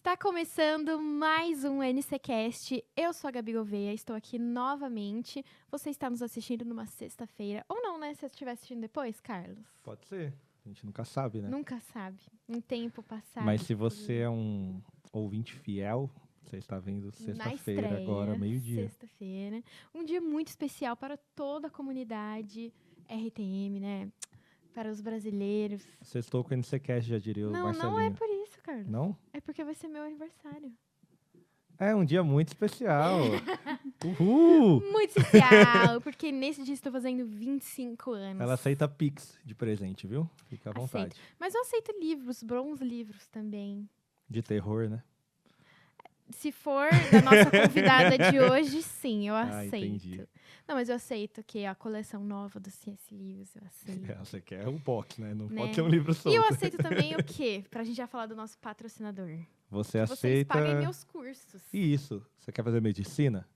Tá começando mais um NCCast. Eu sou a Gabi Gouveia, estou aqui novamente. Você está nos assistindo numa sexta-feira. Ou não, né? Se você estiver assistindo depois, Carlos? Pode ser. A gente nunca sabe, né? Nunca sabe. Um tempo passado. Mas se você é um ouvinte fiel, você está vendo sexta-feira, agora, meio-dia. Sexta-feira. Um dia muito especial para toda a comunidade RTM, né? Para os brasileiros. Sextou com o NCCast, já diria o Marcelinho. Não é por isso, Carlos. Não? É porque vai ser meu aniversário. É um dia muito especial. Uhul! Muito especial, porque nesse dia estou fazendo 25 anos. Ela aceita Pix de presente, viu? Fica à vontade. Aceito. Mas eu aceito livros, bons livros também. De terror, né? Se for da nossa convidada de hoje, sim, eu aceito. Entendi. Não, mas eu aceito que a coleção nova do C.S. Lewis, eu aceito. Você quer um box, né? Não Né? pode ter um livro solto. E eu aceito também o quê? Pra gente já falar do nosso patrocinador. Você Que aceita... vocês paguem meus cursos. Isso. Você quer fazer medicina?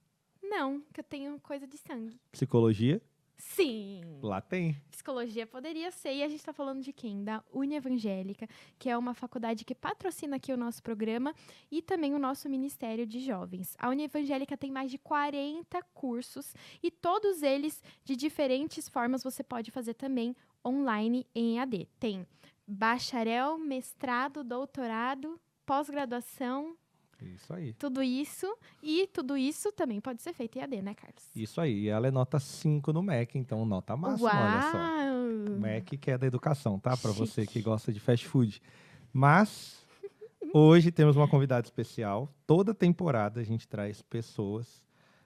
Não, que eu tenho coisa de sangue. Psicologia? Sim! Lá tem. Psicologia poderia ser, e a gente está falando de quem? Da Unievangélica, que é uma faculdade que patrocina aqui o nosso programa e também o nosso Ministério de Jovens. A Unievangélica tem mais de 40 cursos e todos eles de diferentes formas você pode fazer também online em EAD. Tem bacharel, mestrado, doutorado, pós-graduação, Isso aí. tudo isso também pode ser feito em EAD, né, Carlos? Isso aí. E ela é nota 5 no MEC, então nota máxima, olha só. Uau! MEC que é da educação, tá? Para Chique. você que gosta de fast food. Mas hoje temos uma convidada especial. Toda temporada a gente traz pessoas,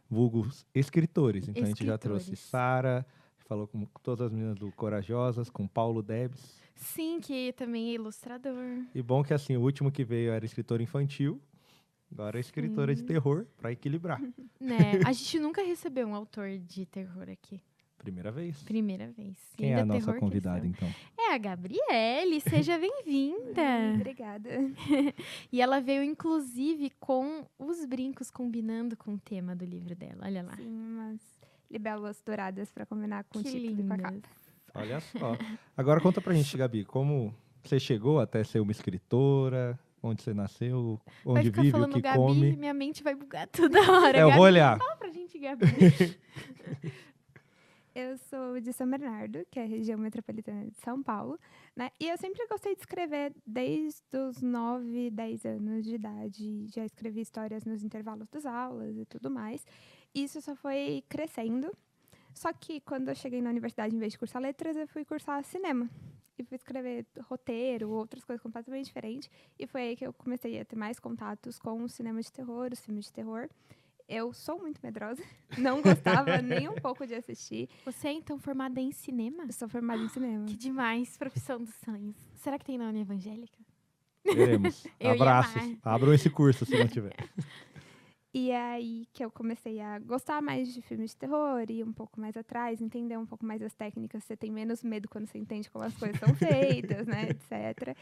vulgos escritores. Então a gente já trouxe Escritores. Sara, falou com todas as meninas do Corajosas, com Paulo Debs. Sim, que também é ilustrador. E bom que assim, o último que veio era escritor infantil. Agora é escritora de terror, para equilibrar. Né? A gente nunca recebeu um autor de terror aqui. Primeira vez. Primeira vez. E Quem é ainda a nossa terror que convidada, são. então? É a Gabriele, seja bem-vinda. Obrigada. E ela veio, inclusive, com os brincos combinando com o tema do livro dela. Olha lá. Sim, umas libélulas douradas para combinar com Que o título e com a capa. lindas. Olha só. Agora conta pra gente, Gabi, como você chegou até ser uma escritora, onde você nasceu, Vai onde ficar vive, o falando que Gabi, come. minha mente vai bugar toda hora. Eu Gabi, vou olhar. fala pra gente, Gabi. Eu sou de São Bernardo, que é a região metropolitana de São Paulo, né? E eu sempre gostei de escrever desde os 9, 10 anos de idade. Já escrevi histórias nos intervalos das aulas e tudo mais. Isso só foi crescendo. Só que quando eu cheguei na universidade, em vez de cursar letras, eu fui cursar cinema. E fui escrever roteiro, outras coisas completamente diferentes. E foi aí que eu comecei a ter mais contatos com o cinema de terror, os filmes de terror. Eu sou muito medrosa, não gostava nem um pouco de assistir. Você é, então, formada em cinema? Eu sou formada em cinema. Que demais, profissão dos sonhos. Será que tem na União Evangélica? Teremos. Eu ia Abraços. amar. Abram esse curso se não tiver. E é aí que eu comecei a gostar mais de filmes de terror, ir um pouco mais atrás, entender um pouco mais as técnicas. Você tem menos medo quando você entende como as coisas são feitas, né, etc.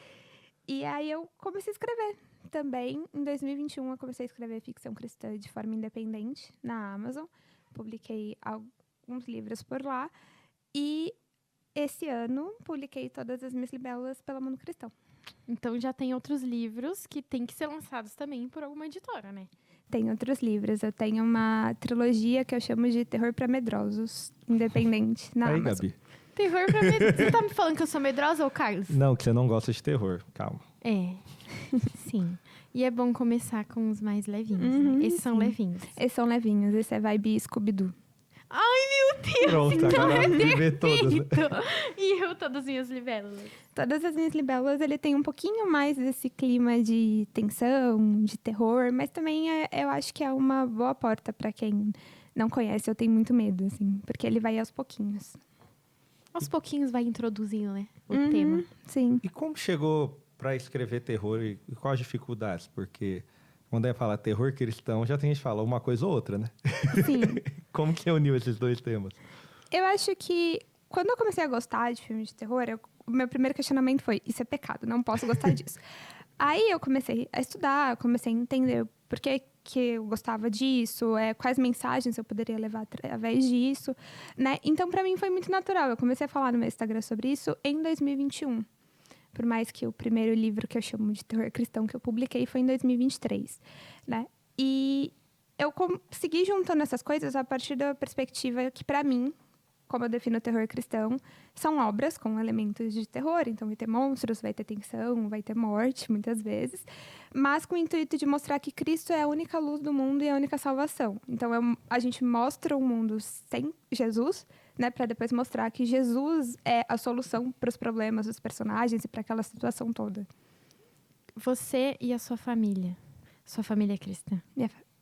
E aí eu comecei a escrever também. Em 2021 eu comecei a escrever ficção cristã de forma independente na Amazon. Publiquei alguns livros por lá. E esse ano publiquei todas as minhas libélulas pela Mundo Cristão. Então já tem outros livros que têm que ser lançados também por alguma editora, né? Tem outros livros. Eu tenho uma trilogia que eu chamo de Terror para Medrosos, independente, na Aí, Amazon. Gabi. Terror pra medrosa. Você tá me falando que eu sou medrosa ou Carlos? Não, que você não gosta de terror. Calma. É, sim. E é bom começar com os mais levinhos, Uhum, né? Esses são sim. levinhos. Esses são levinhos. Esse é vibe Scooby-Doo. Ai, meu Deus! Pronto, agora me vê todas. Né? E eu, todas as minhas libélulas. Todas as minhas libélulas, ele tem um pouquinho mais desse clima de tensão, de terror, mas também eu acho que é uma boa porta para quem não conhece ou tem muito medo, assim, porque ele vai aos pouquinhos. Aos pouquinhos vai introduzindo, né? O Uhum, tema. Sim. E como chegou para escrever terror e quais as dificuldades? Porque quando é falar terror cristão, já tem gente que fala uma coisa ou outra, né? Sim. Como que uniu esses dois temas? Eu acho que quando eu comecei a gostar de filmes de terror, o meu primeiro questionamento foi: isso é pecado, não posso gostar disso. Aí eu comecei a estudar, comecei a entender por que eu gostava disso, quais mensagens eu poderia levar através disso, né? Então, para mim, foi muito natural. Eu comecei a falar no meu Instagram sobre isso em 2021. Por mais que o primeiro livro que eu chamo de terror cristão que eu publiquei foi em 2023, né? E eu consegui juntando essas coisas a partir da perspectiva que, para mim, como eu defino o terror cristão, são obras com elementos de terror. Então, vai ter monstros, vai ter tensão, vai ter morte, muitas vezes. Mas com o intuito de mostrar que Cristo é a única luz do mundo e a única salvação. Então, a gente mostra um mundo sem Jesus, né? Para depois mostrar que Jesus é a solução para os problemas dos personagens e para aquela situação toda. Você e a sua família. Sua família é cristã?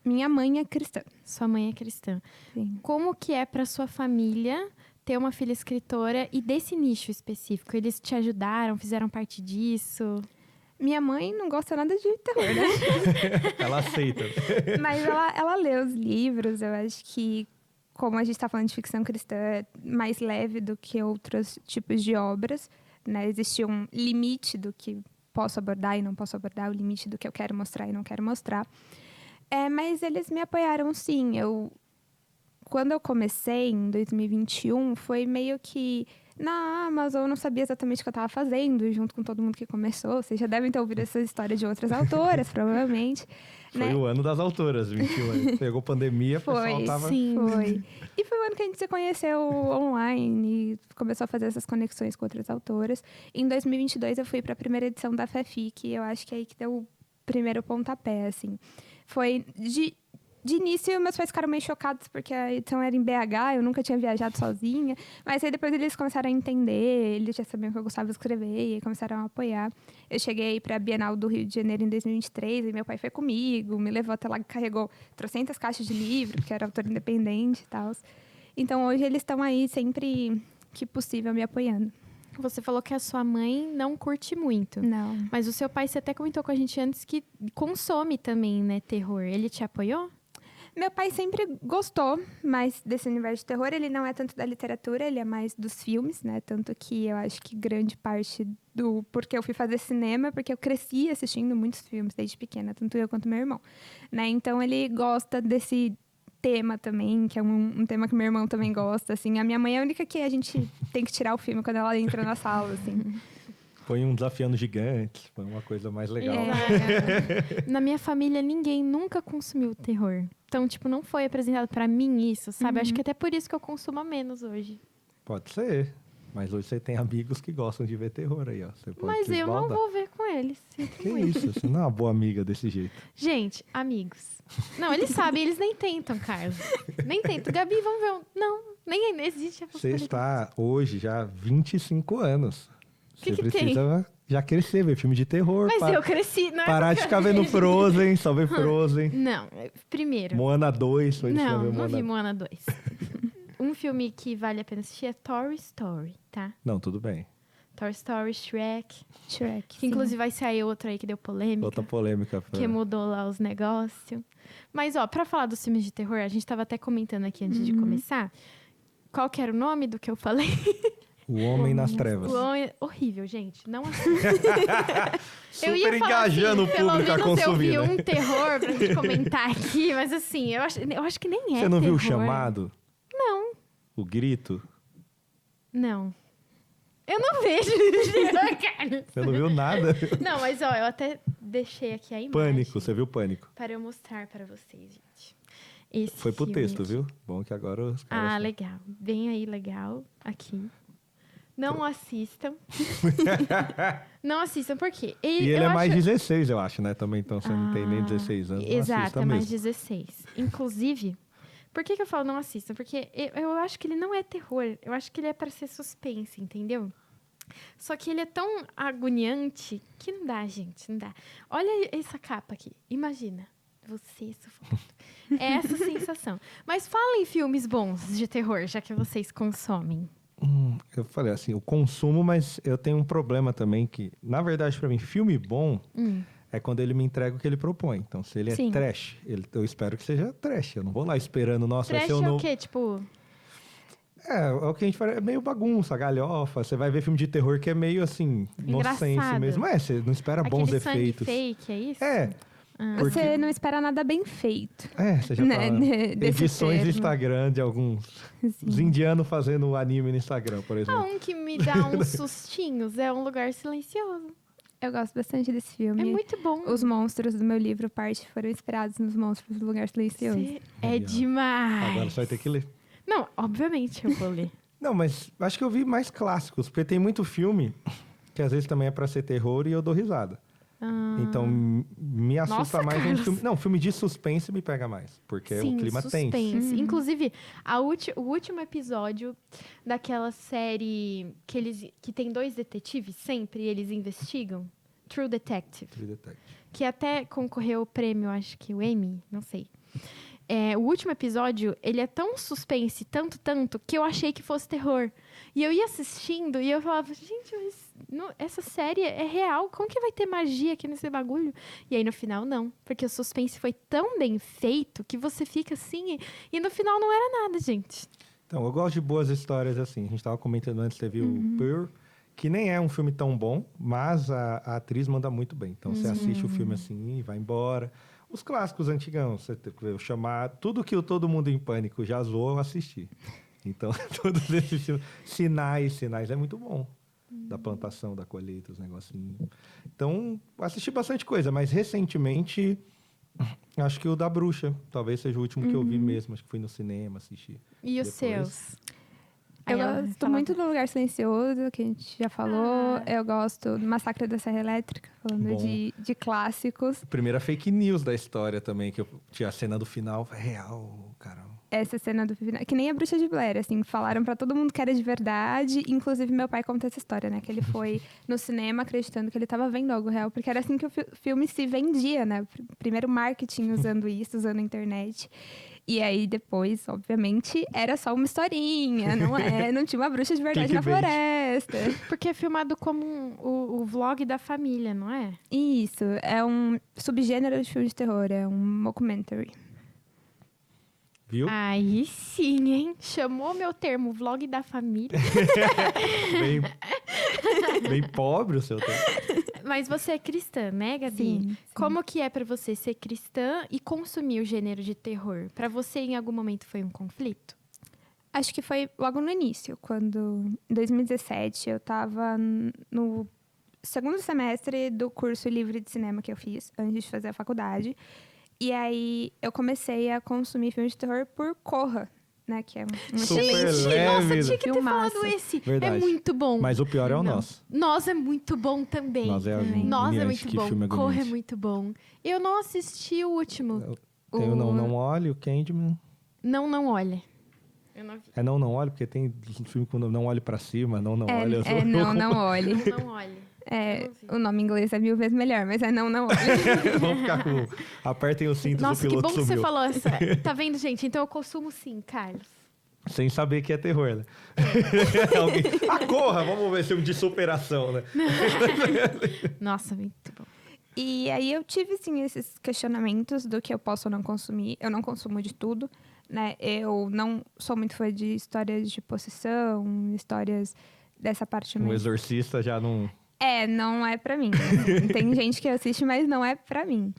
Minha mãe é cristã. Sua mãe é cristã. Sim. Como que é para sua família ter uma filha escritora e desse nicho específico? Eles te ajudaram, fizeram parte disso? Minha mãe não gosta nada de terror, né? Ela aceita. Mas ela lê os livros. Eu acho que, como a gente está falando de ficção cristã, é mais leve do que outros tipos de obras, né? Existe um limite do que posso abordar e não posso abordar, o limite do que eu quero mostrar e não quero mostrar. Mas eles me apoiaram, sim. Quando eu comecei, em 2021, foi meio que na Amazon, eu não sabia exatamente o que eu estava fazendo, junto com todo mundo que começou. Vocês já devem ter ouvido essa história de outras autoras, provavelmente. Foi, né? O ano das autoras, 21. Pegou pandemia, o pessoal tava... Sim, foi. E foi o ano que a gente se conheceu online e começou a fazer essas conexões com outras autoras. Em 2022, eu fui para a primeira edição da FEFIC, e eu acho que é aí que deu o primeiro pontapé, assim. Foi de início, meus pais ficaram meio chocados porque a edição era em BH, eu nunca tinha viajado sozinha. Mas aí depois eles começaram a entender, eles já sabiam que eu gostava de escrever e começaram a apoiar. Eu cheguei para a Bienal do Rio de Janeiro em 2023 e meu pai foi comigo, me levou até lá, carregou trocentas caixas de livro, porque era autor independente e tal. Então hoje eles estão aí sempre que possível me apoiando. Você falou que a sua mãe não curte muito. Não. Mas o seu pai, você até comentou com a gente antes que consome também, né, terror. Ele te apoiou? Meu pai sempre gostou mais desse universo de terror. Ele não é tanto da literatura, ele é mais dos filmes, né? Tanto que eu acho que grande parte do porquê eu fui fazer cinema é porque eu cresci assistindo muitos filmes desde pequena, tanto eu quanto meu irmão, né? Então ele gosta desse tema também, que é um tema que meu irmão também gosta, assim. A minha mãe é a única que a gente tem que tirar o filme quando ela entra na sala, assim. Foi um Desafiando Gigantes, foi uma coisa mais legal. Na minha família, ninguém nunca consumiu terror. Então, tipo, não foi apresentado pra mim isso, sabe? Acho que até por isso que eu consumo menos hoje. Pode ser. Mas hoje você tem amigos que gostam de ver terror aí, ó. Você pode Mas eu não vou ver com eles. Que isso? Você não é uma boa amiga desse jeito. Gente, amigos. Não, eles sabem, eles nem tentam, Carlos. Nem tentam. Gabi, vamos ver um... Não, nem existe a Você está hoje já 25 anos. Que você precisa já crescer, ver filme de terror. Mas eu cresci, não é? Parar de ficar vendo Frozen, só ver Frozen. Não, primeiro. Moana 2, foi Não vi Moana 2. Um filme que vale a pena assistir é Toy Story, tá? Não, tudo bem. Toy Story, Shrek. Que inclusive vai sair outro aí que deu polêmica. Outra polêmica. Que mudou lá os negócios. Mas, ó, pra falar dos filmes de terror, a gente tava até comentando aqui antes de começar. Qual que era o nome do que eu falei? O Homem nas Trevas. Horrível, gente. Não assista. Super engajando assim, o público a consumir, eu vi né? um terror pra gente comentar aqui, mas assim, eu acho que nem é Você não viu o terror. Chamado? Não. O Grito? Não. Eu não vejo. Você não viu nada? Não, mas ó, eu até deixei aqui a imagem. Pânico, você viu Pânico? Para eu mostrar para vocês, gente. Esse Foi pro filme texto, aqui. viu? Bom que agora os caras... Ah, legal. Bem aí, legal. Aqui. Não assistam. Não assistam, por quê? E ele é mais 16, eu acho, né? Também, então você não tem nem 16 anos, não exato, assista é mais mesmo. 16. Inclusive, por que eu falo não assistam? Porque eu acho que ele não é terror. Eu acho que ele é para ser suspense, entendeu? Só que ele é tão agoniante que não dá, gente, não dá. Olha essa capa aqui. Imagina. Você sufocando. É essa sensação. Mas fala em filmes bons de terror, já que vocês consomem. Eu falei assim, eu consumo, mas eu tenho um problema também que, na verdade, pra mim, filme bom é quando ele me entrega o que ele propõe. Então, se ele é Sim. trash, eu espero que seja trash. Eu não vou lá esperando, nossa, Trash vai ser o é novo... o quê? Tipo... É o que a gente fala, é meio bagunça, galhofa. Você vai ver filme de terror que é meio assim, inocência Engraçado. mesmo. Você não espera bons Aquele sangue efeitos. fake, é isso? É. Você não espera nada bem feito. Você já Né, fala. desse Edições do termo. Instagram de alguns os indianos fazendo anime no Instagram, por exemplo. Um que me dá uns sustinhos é Um Lugar Silencioso. Eu gosto bastante desse filme. É muito bom. Os monstros do meu livro Parte foram inspirados nos monstros do Lugar Silencioso. É Aí, ó. demais. Agora você vai ter que ler. Não, obviamente eu vou ler. Não, mas acho que eu vi mais clássicos, porque tem muito filme que às vezes também é pra ser terror e eu dou risada. Então, me assusta Nossa, mais um Carlos. filme. Não, filme de suspense me pega mais, porque Sim, o clima suspense. tenso. Inclusive, o último episódio daquela série que tem 2 detetives sempre, e eles investigam, True Detective, True Detective. que até concorreu o prêmio, acho que o Emmy, não sei. O último episódio, ele é tão suspense, tanto, que eu achei que fosse terror. E eu ia assistindo e eu falava, gente, mas essa série é real, como que vai ter magia aqui nesse bagulho? E aí no final não, porque o suspense foi tão bem feito que você fica assim, e no final não era nada, gente. Então, eu gosto de boas histórias assim. A gente estava comentando antes, você viu o Pearl, que nem é um filme tão bom, mas a atriz manda muito bem. Então, você assiste o filme assim e vai embora. Os clássicos antigão, você tem que chamar... Tudo que o Todo Mundo em Pânico já zoou, eu assisti. Então, todos esses filmes... Sinais é muito bom. Da plantação, da colheita, os negocinhos. Então, assisti bastante coisa, mas recentemente... Acho que o da Bruxa. Talvez seja o último que eu vi mesmo. Acho que fui no cinema, assisti. E os Depois- seus? Eu Aí ela gosto fala- muito do Lugar Silencioso, que a gente já falou. Eu gosto do Massacre da Serra Elétrica, falando Bom. de clássicos. Primeira fake news da história também, que eu tinha a cena do final. Real, caramba. Essa cena do final, que nem a Bruxa de Blair, assim, falaram pra todo mundo que era de verdade. Inclusive, meu pai conta essa história, né? Que ele foi no cinema acreditando que ele tava vendo algo real, porque era assim que o filme se vendia, né? Primeiro marketing usando isso, usando a internet. E aí, depois, obviamente, era só uma historinha, não tinha uma bruxa de verdade na Clickbait. floresta. Porque é filmado como o vlog da família, não é? Isso, é um subgênero de filme de terror, é um mockumentary. Viu? Aí sim, hein? Chamou meu termo, vlog da família. Bem pobre o seu tempo. Mas você é cristã, né, Gabi? Sim. Como que é pra você ser cristã e consumir o gênero de terror? Pra você, em algum momento, foi um conflito? Acho que foi logo no início, quando, em 2017, eu estava no segundo semestre do curso livre de cinema que eu fiz, antes de fazer a faculdade. E aí, eu comecei a consumir filmes de terror por Corra, né? Que é um Super excelente leve. Nossa, tinha que ter filmaço. falado esse. Verdade. É muito bom. Mas o pior é o Não. nosso. Nós é muito bom também. Nós é Também. Nós é agoniante, muito que bom. filme Corra é agoniante. muito bom. Eu não assisti o último. Tem o Não Olhe, o Candyman. Não olha. Eu não vi. É Não Olhe, porque tem filme com Não Olhe pra cima, Não Olhe. eu sou- não olhe. Não olha. É, Eu não vi. o nome em inglês é 1000 vezes melhor, mas é não olhe. Vamos ficar com... Apertem os cintos, Nossa, o que piloto bom que você sumiu. falou essa. Tá vendo, gente? Então eu consumo sim, Carlos. Sem saber que é terror, né? Alguém... Corra! Vamos ver filme de superação, né? Nossa, muito bom. E aí eu tive, sim, esses questionamentos do que eu posso ou não consumir. Eu não consumo de tudo, né? Eu não sou muito fã de histórias de possessão, histórias dessa parte Um mais... exorcista já não... Não é pra mim. Assim. Tem gente que assiste, mas não é pra mim.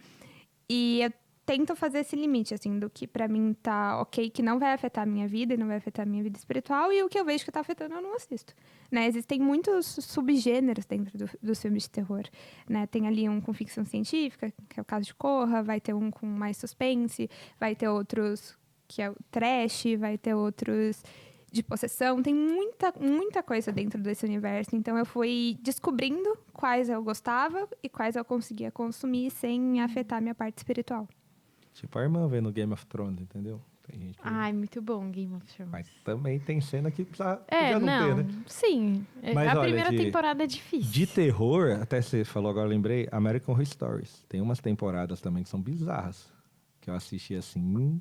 E eu tento fazer esse limite, assim, do que pra mim tá ok, que não vai afetar a minha vida e não vai afetar a minha vida espiritual, e o que eu vejo que tá afetando, eu não assisto. Né? Existem muitos subgêneros dentro dos filmes de terror. Né? Tem ali um com ficção científica, que é o caso de Corra, vai ter um com mais suspense, vai ter outros que é o trash, vai ter outros de possessão. Tem muita coisa dentro desse universo. Então, eu fui descobrindo quais eu gostava e quais eu conseguia consumir sem afetar a minha parte espiritual. Tipo a irmã vendo Game of Thrones, entendeu? Tem gente que... Ai, muito bom Game of Thrones. Mas também tem cena que precisa podia não ter, né? Sim. Mas a olha, primeira de- temporada é difícil. De terror, até você falou agora, eu lembrei, American Horror Stories. Tem umas temporadas também que são bizarras. Que eu assisti assim,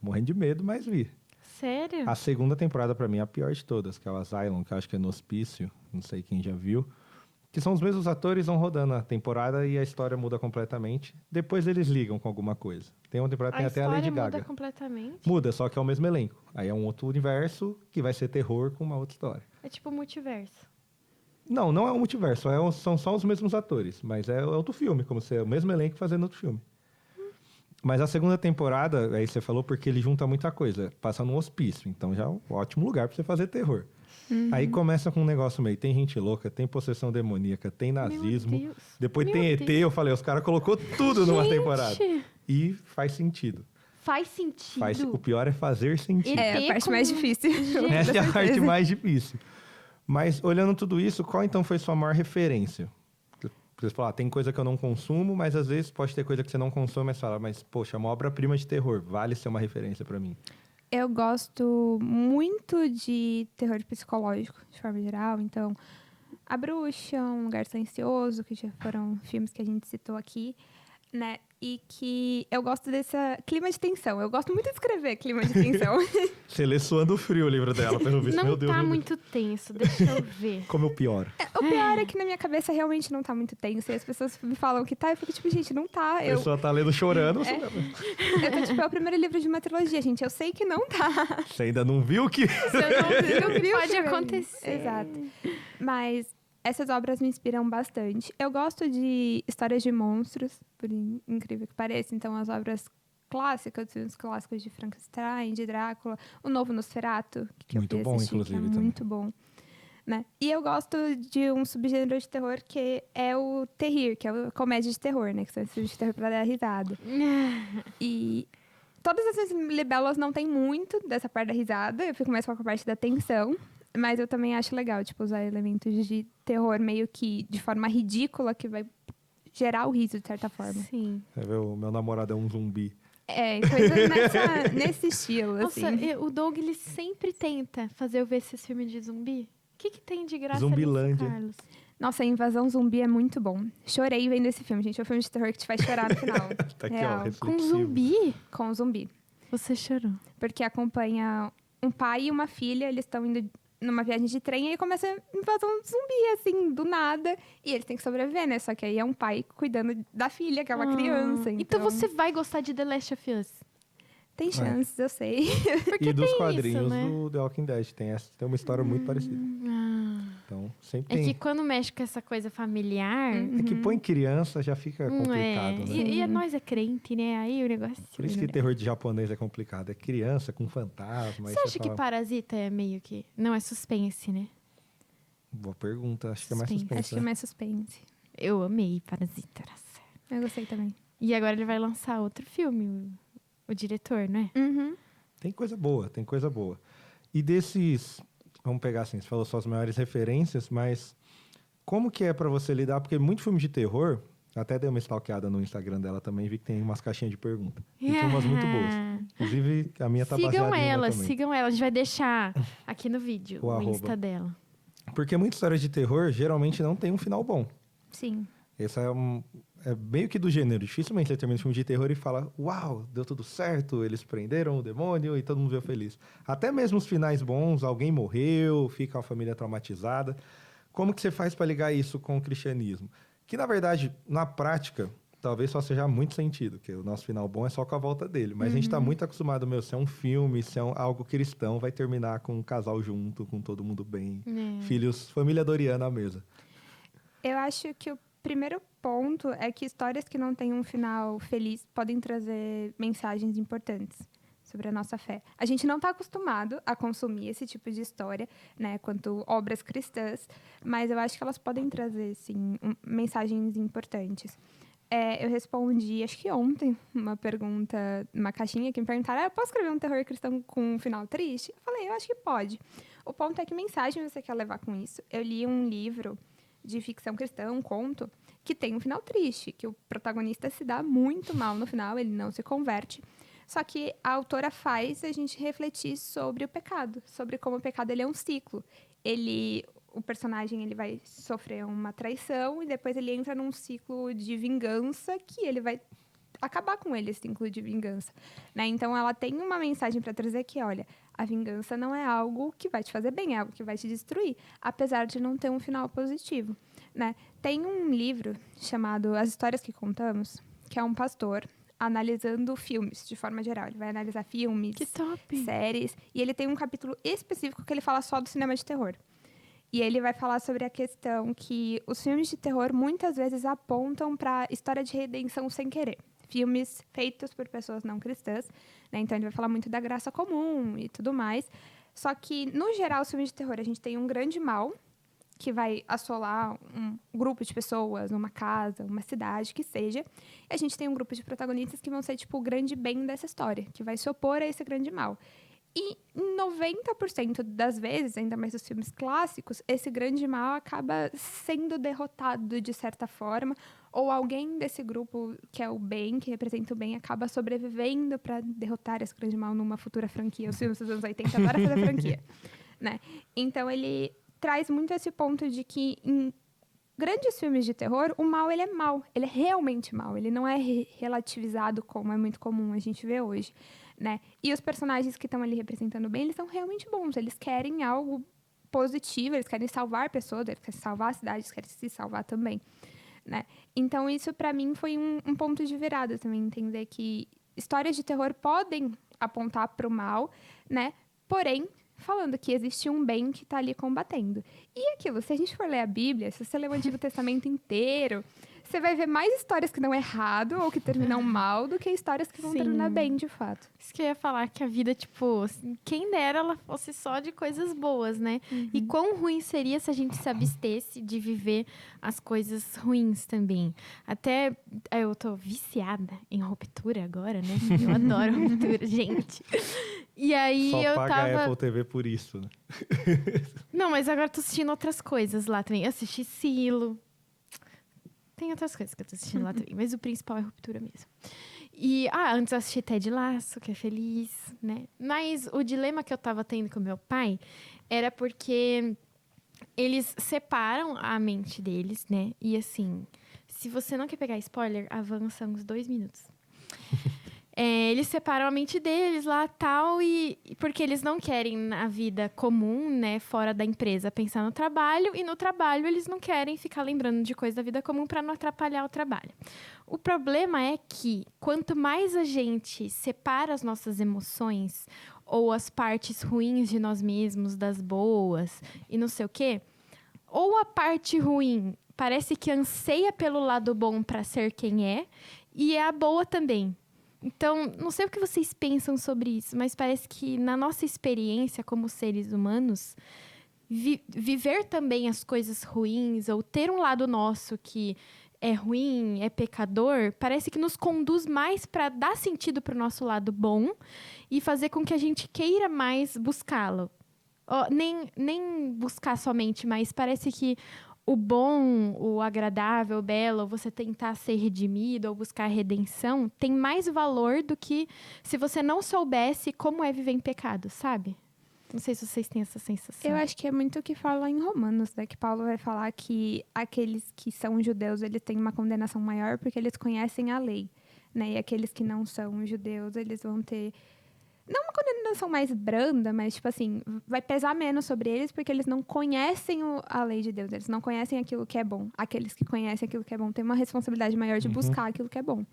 morrendo de medo, mas vi. Sério? A segunda temporada, pra mim, é a pior de todas, que é o Asylum, que eu acho que é no Hospício, não sei quem já viu. Que são os mesmos atores, vão rodando a temporada e a história muda completamente. Depois eles ligam com alguma coisa. Tem uma temporada que tem até a Lady história Gaga. muda completamente. Muda, só que é o mesmo elenco. Aí é um outro universo que vai ser terror com uma outra história. É tipo multiverso. Não, não é um multiverso, são só os mesmos atores, mas é outro filme, como se é o mesmo elenco fazendo outro filme. Mas a segunda temporada, aí você falou, porque ele junta muita coisa. Passa num hospício, então já é um ótimo lugar pra você fazer terror. Aí começa com um negócio meio, tem gente louca, tem possessão demoníaca, tem nazismo. Deus. Depois Meu tem ET, Deus. eu falei, os caras colocou tudo numa temporada. Gente, E faz sentido. faz sentido. O pior é fazer sentido. É a ET parte com- mais difícil. Essa é a Com parte certeza. mais difícil. Mas olhando tudo isso, qual então foi sua maior referência? Você fala, tem coisa que eu não consumo, mas às vezes pode ter coisa que você não consome, mas fala, mas poxa, é uma obra-prima de terror, vale ser uma referência pra mim. Eu gosto muito de terror psicológico, de forma geral. Então, A Bruxa, Um Lugar Silencioso, que já foram filmes que a gente citou aqui, né? E que eu gosto desse clima de tensão. Eu gosto muito de escrever clima de tensão. Você lê suando frio o livro dela, pelo visto. Não Meu Deus, tá meu Deus. muito tenso, deixa eu ver. Como eu pioro. O pior é que na minha cabeça realmente não tá muito tenso. E as pessoas me falam que tá. Eu fico tipo, gente, não tá. A Eu, pessoa tá lendo chorando, É. eu tô tipo, é o primeiro livro de uma trilogia, gente. Eu sei que não tá. você ainda não viu que... Você não viu o que viu pode que- acontecer. Exato. Mas essas obras me inspiram bastante. Eu gosto de histórias de monstros, por incrível que pareça. Então, as obras clássicas, os filmes clássicos de Frankenstein, de Drácula, o novo Nosferatu, que Muito eu fui bom, assistir, inclusive, que é também. muito bom. Né? E eu gosto de um subgênero de terror que é o terrir, que é a comédia de terror, né? Que são esses filmes de terror pra dar risada. E todas essas libelas não tem muito dessa parte da risada, eu fico mais com a parte da tensão. Mas eu também acho legal, tipo, usar elementos de terror meio que de forma ridícula, que vai gerar o riso, de certa forma. Sim. Você vê, o meu namorado é um zumbi. É, coisas nesse estilo, Nossa, assim. o Doug, ele sempre tenta fazer eu ver esses filmes de zumbi. O que tem de graça Zumbilândia. nisso, Carlos? Nossa, a Invasão Zumbi é muito bom. Chorei vendo esse filme, gente. É um filme de terror que te faz chorar no final. Tá aqui, ó, Real. Com reflexivo. zumbi? Com o zumbi. Você chorou. Porque acompanha um pai e uma filha, eles estão indo numa viagem de trem e aí começa a invasão zumbi, assim, do nada. E eles têm que sobreviver, né? Só que aí é um pai cuidando da filha, que é uma criança. Então você vai gostar de The Last of Us. Tem chances, eu sei. Porque E dos tem quadrinhos isso, né? do The Walking Dead. Tem uma história muito parecida. Então, sempre É tem. que quando mexe com essa coisa familiar... É que põe criança, já fica complicado, né? E nós é crente, né? Aí o negócio... Por isso que terror de japonês é complicado. É criança com fantasma. aí Você acha que fala, Parasita é meio que... Não, é suspense, né? Boa pergunta. Acho que é mais Suspense. suspense. Acho que é né? mais suspense. Eu amei Parasita, nossa. Eu gostei também. E agora ele vai lançar outro filme, o diretor, não é? Tem coisa boa, tem coisa boa. E desses... Vamos pegar assim, você falou só as maiores referências, mas como que é pra você lidar? Porque muito filme de terror, até dei uma stalkeada no Instagram dela também, vi que tem umas caixinhas de pergunta. E tinha umas muito boas. Inclusive, a minha tá baseada Sigam em uma ela, também. sigam ela. A gente vai deixar aqui no vídeo O o arroba. Insta dela. Porque muitas histórias de terror, geralmente, não tem um final bom. Sim. Esse é meio que do gênero. Dificilmente você termina um filme de terror e fala, uau, deu tudo certo, eles prenderam o demônio e todo mundo veio feliz. Até mesmo os finais bons, alguém morreu, fica a família traumatizada. Como que você faz para ligar isso com o cristianismo? Que, na verdade, na prática, talvez só seja muito sentido, que o nosso final bom é só com a volta dele. Mas a gente está muito acostumado, se é um filme, se é algo cristão, vai terminar com um casal junto, com todo mundo bem. Filhos, família Doriana à mesa. Eu acho que o primeiro ponto é que histórias que não têm um final feliz podem trazer mensagens importantes sobre a nossa fé. A gente não está acostumado a consumir esse tipo de história, né, quanto obras cristãs, mas eu acho que elas podem trazer, sim, mensagens importantes. Eu respondi, acho que ontem, uma pergunta, uma caixinha que me perguntaram, eu posso escrever um terror cristão com um final triste? Eu falei, eu acho que pode. O ponto é que mensagem você quer levar com isso. Eu li um livro de ficção cristã, um conto, que tem um final triste, que o protagonista se dá muito mal no final, ele não se converte. Só que a autora faz a gente refletir sobre o pecado, sobre como o pecado ele é um ciclo. O personagem ele vai sofrer uma traição e depois ele entra num ciclo de vingança que ele vai acabar com ele, esse ciclo de vingança. Né? Então, ela tem uma mensagem para trazer que, olha, a vingança não é algo que vai te fazer bem, é algo que vai te destruir, apesar de não ter um final positivo. Né? Tem um livro chamado As Histórias que Contamos, que é um pastor analisando filmes, de forma geral. Ele vai analisar filmes, Que top! séries, e ele tem um capítulo específico que ele fala só do cinema de terror. E ele vai falar sobre a questão que os filmes de terror muitas vezes apontam para história de redenção sem querer. filmes feitos por pessoas não cristãs, né? Então ele vai falar muito da graça comum e tudo mais. Só que, no geral, os filmes de terror, a gente tem um grande mal que vai assolar um grupo de pessoas, uma casa, uma cidade, que seja. E a gente tem um grupo de protagonistas que vão ser, tipo, o grande bem dessa história, que vai se opor a esse grande mal. E 90% das vezes, ainda mais nos filmes clássicos, esse grande mal acaba sendo derrotado de certa forma, ou alguém desse grupo, que é o bem, que representa o bem, acaba sobrevivendo para derrotar esse grande mal numa futura franquia. Os filmes dos anos 80 adoram fazer franquia, né? Então, ele traz muito esse ponto de que em grandes filmes de terror, o mal, ele é mal. Ele é realmente mal. Ele não é relativizado como é muito comum a gente ver hoje, né? E os personagens que estão ali representando bem, eles são realmente bons. Eles querem algo positivo, eles querem salvar pessoas, eles querem salvar a cidade, eles querem se salvar também, né? Então, isso, para mim, foi um ponto de virada também, entender que histórias de terror podem apontar para o mal, né? Porém, falando que existe um bem que está ali combatendo. E aquilo, se a gente for ler a Bíblia, se você ler o Antigo Testamento inteiro, você vai ver mais histórias que dão errado ou que terminam mal do que histórias que vão terminar bem, de fato. Isso que eu ia falar, que a vida, tipo, assim, quem dera ela fosse só de coisas boas, né? E quão ruim seria se a gente se abstesse de viver as coisas ruins também. Até eu tô viciada em ruptura agora, né? Eu adoro ruptura, gente. E aí Só eu paga tava... a Apple TV por isso, né? Não, mas agora eu tô assistindo outras coisas lá também. Eu assisti Silo. Tem outras coisas que eu tô assistindo lá também, mas o principal é ruptura mesmo. E, antes eu assisti Ted Lasso, que é feliz, né? Mas o dilema que eu tava tendo com meu pai era porque eles separam a mente deles, né? E assim, se você não quer pegar spoiler, avança uns 2 minutos. Eles separam a mente deles lá, tal, e porque eles não querem na vida comum, né, fora da empresa, pensar no trabalho, e no trabalho eles não querem ficar lembrando de coisa da vida comum para não atrapalhar o trabalho. O problema é que quanto mais a gente separa as nossas emoções ou as partes ruins de nós mesmos das boas e não sei o quê, ou a parte ruim parece que anseia pelo lado bom para ser quem é, e é a boa também. Então, não sei o que vocês pensam sobre isso, mas parece que na nossa experiência como seres humanos, viver também as coisas ruins ou ter um lado nosso que é ruim, é pecador, parece que nos conduz mais para dar sentido para o nosso lado bom e fazer com que a gente queira mais buscá-lo. Nem buscar somente, mas parece que o bom, o agradável, o belo, você tentar ser redimido ou buscar redenção, tem mais valor do que se você não soubesse como é viver em pecado, sabe? Não sei se vocês têm essa sensação. Eu acho que é muito o que fala em Romanos, né? Que Paulo vai falar que aqueles que são judeus, eles têm uma condenação maior porque eles conhecem a lei, né? E aqueles que não são judeus, eles vão ter... Não uma condenação mais branda, mas, tipo assim, vai pesar menos sobre eles porque eles não conhecem a lei de Deus. Eles não conhecem aquilo que é bom. Aqueles que conhecem aquilo que é bom têm uma responsabilidade maior de buscar aquilo que é bom.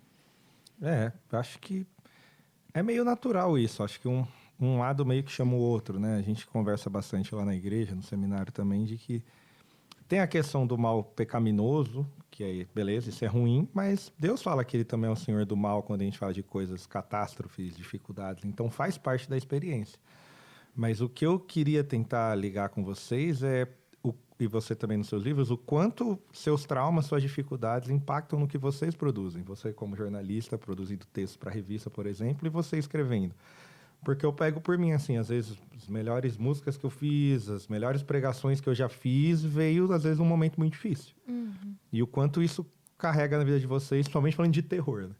Eu acho que é meio natural isso. Acho que um lado meio que chama o outro, né? A gente conversa bastante lá na igreja, no seminário também, de que tem a questão do mal pecaminoso, que é, beleza, isso é ruim, mas Deus fala que ele também é o Senhor do mal quando a gente fala de coisas, catástrofes, dificuldades. Então, faz parte da experiência. Mas o que eu queria tentar ligar com vocês e você também nos seus livros, o quanto seus traumas, suas dificuldades impactam no que vocês produzem. Você como jornalista, produzindo textos para revista, por exemplo, e você escrevendo. Porque eu pego por mim, assim, às vezes, as melhores músicas que eu fiz, as melhores pregações que eu já fiz, veio, às vezes, um momento muito difícil. E o quanto isso carrega na vida de vocês, principalmente falando de terror, né?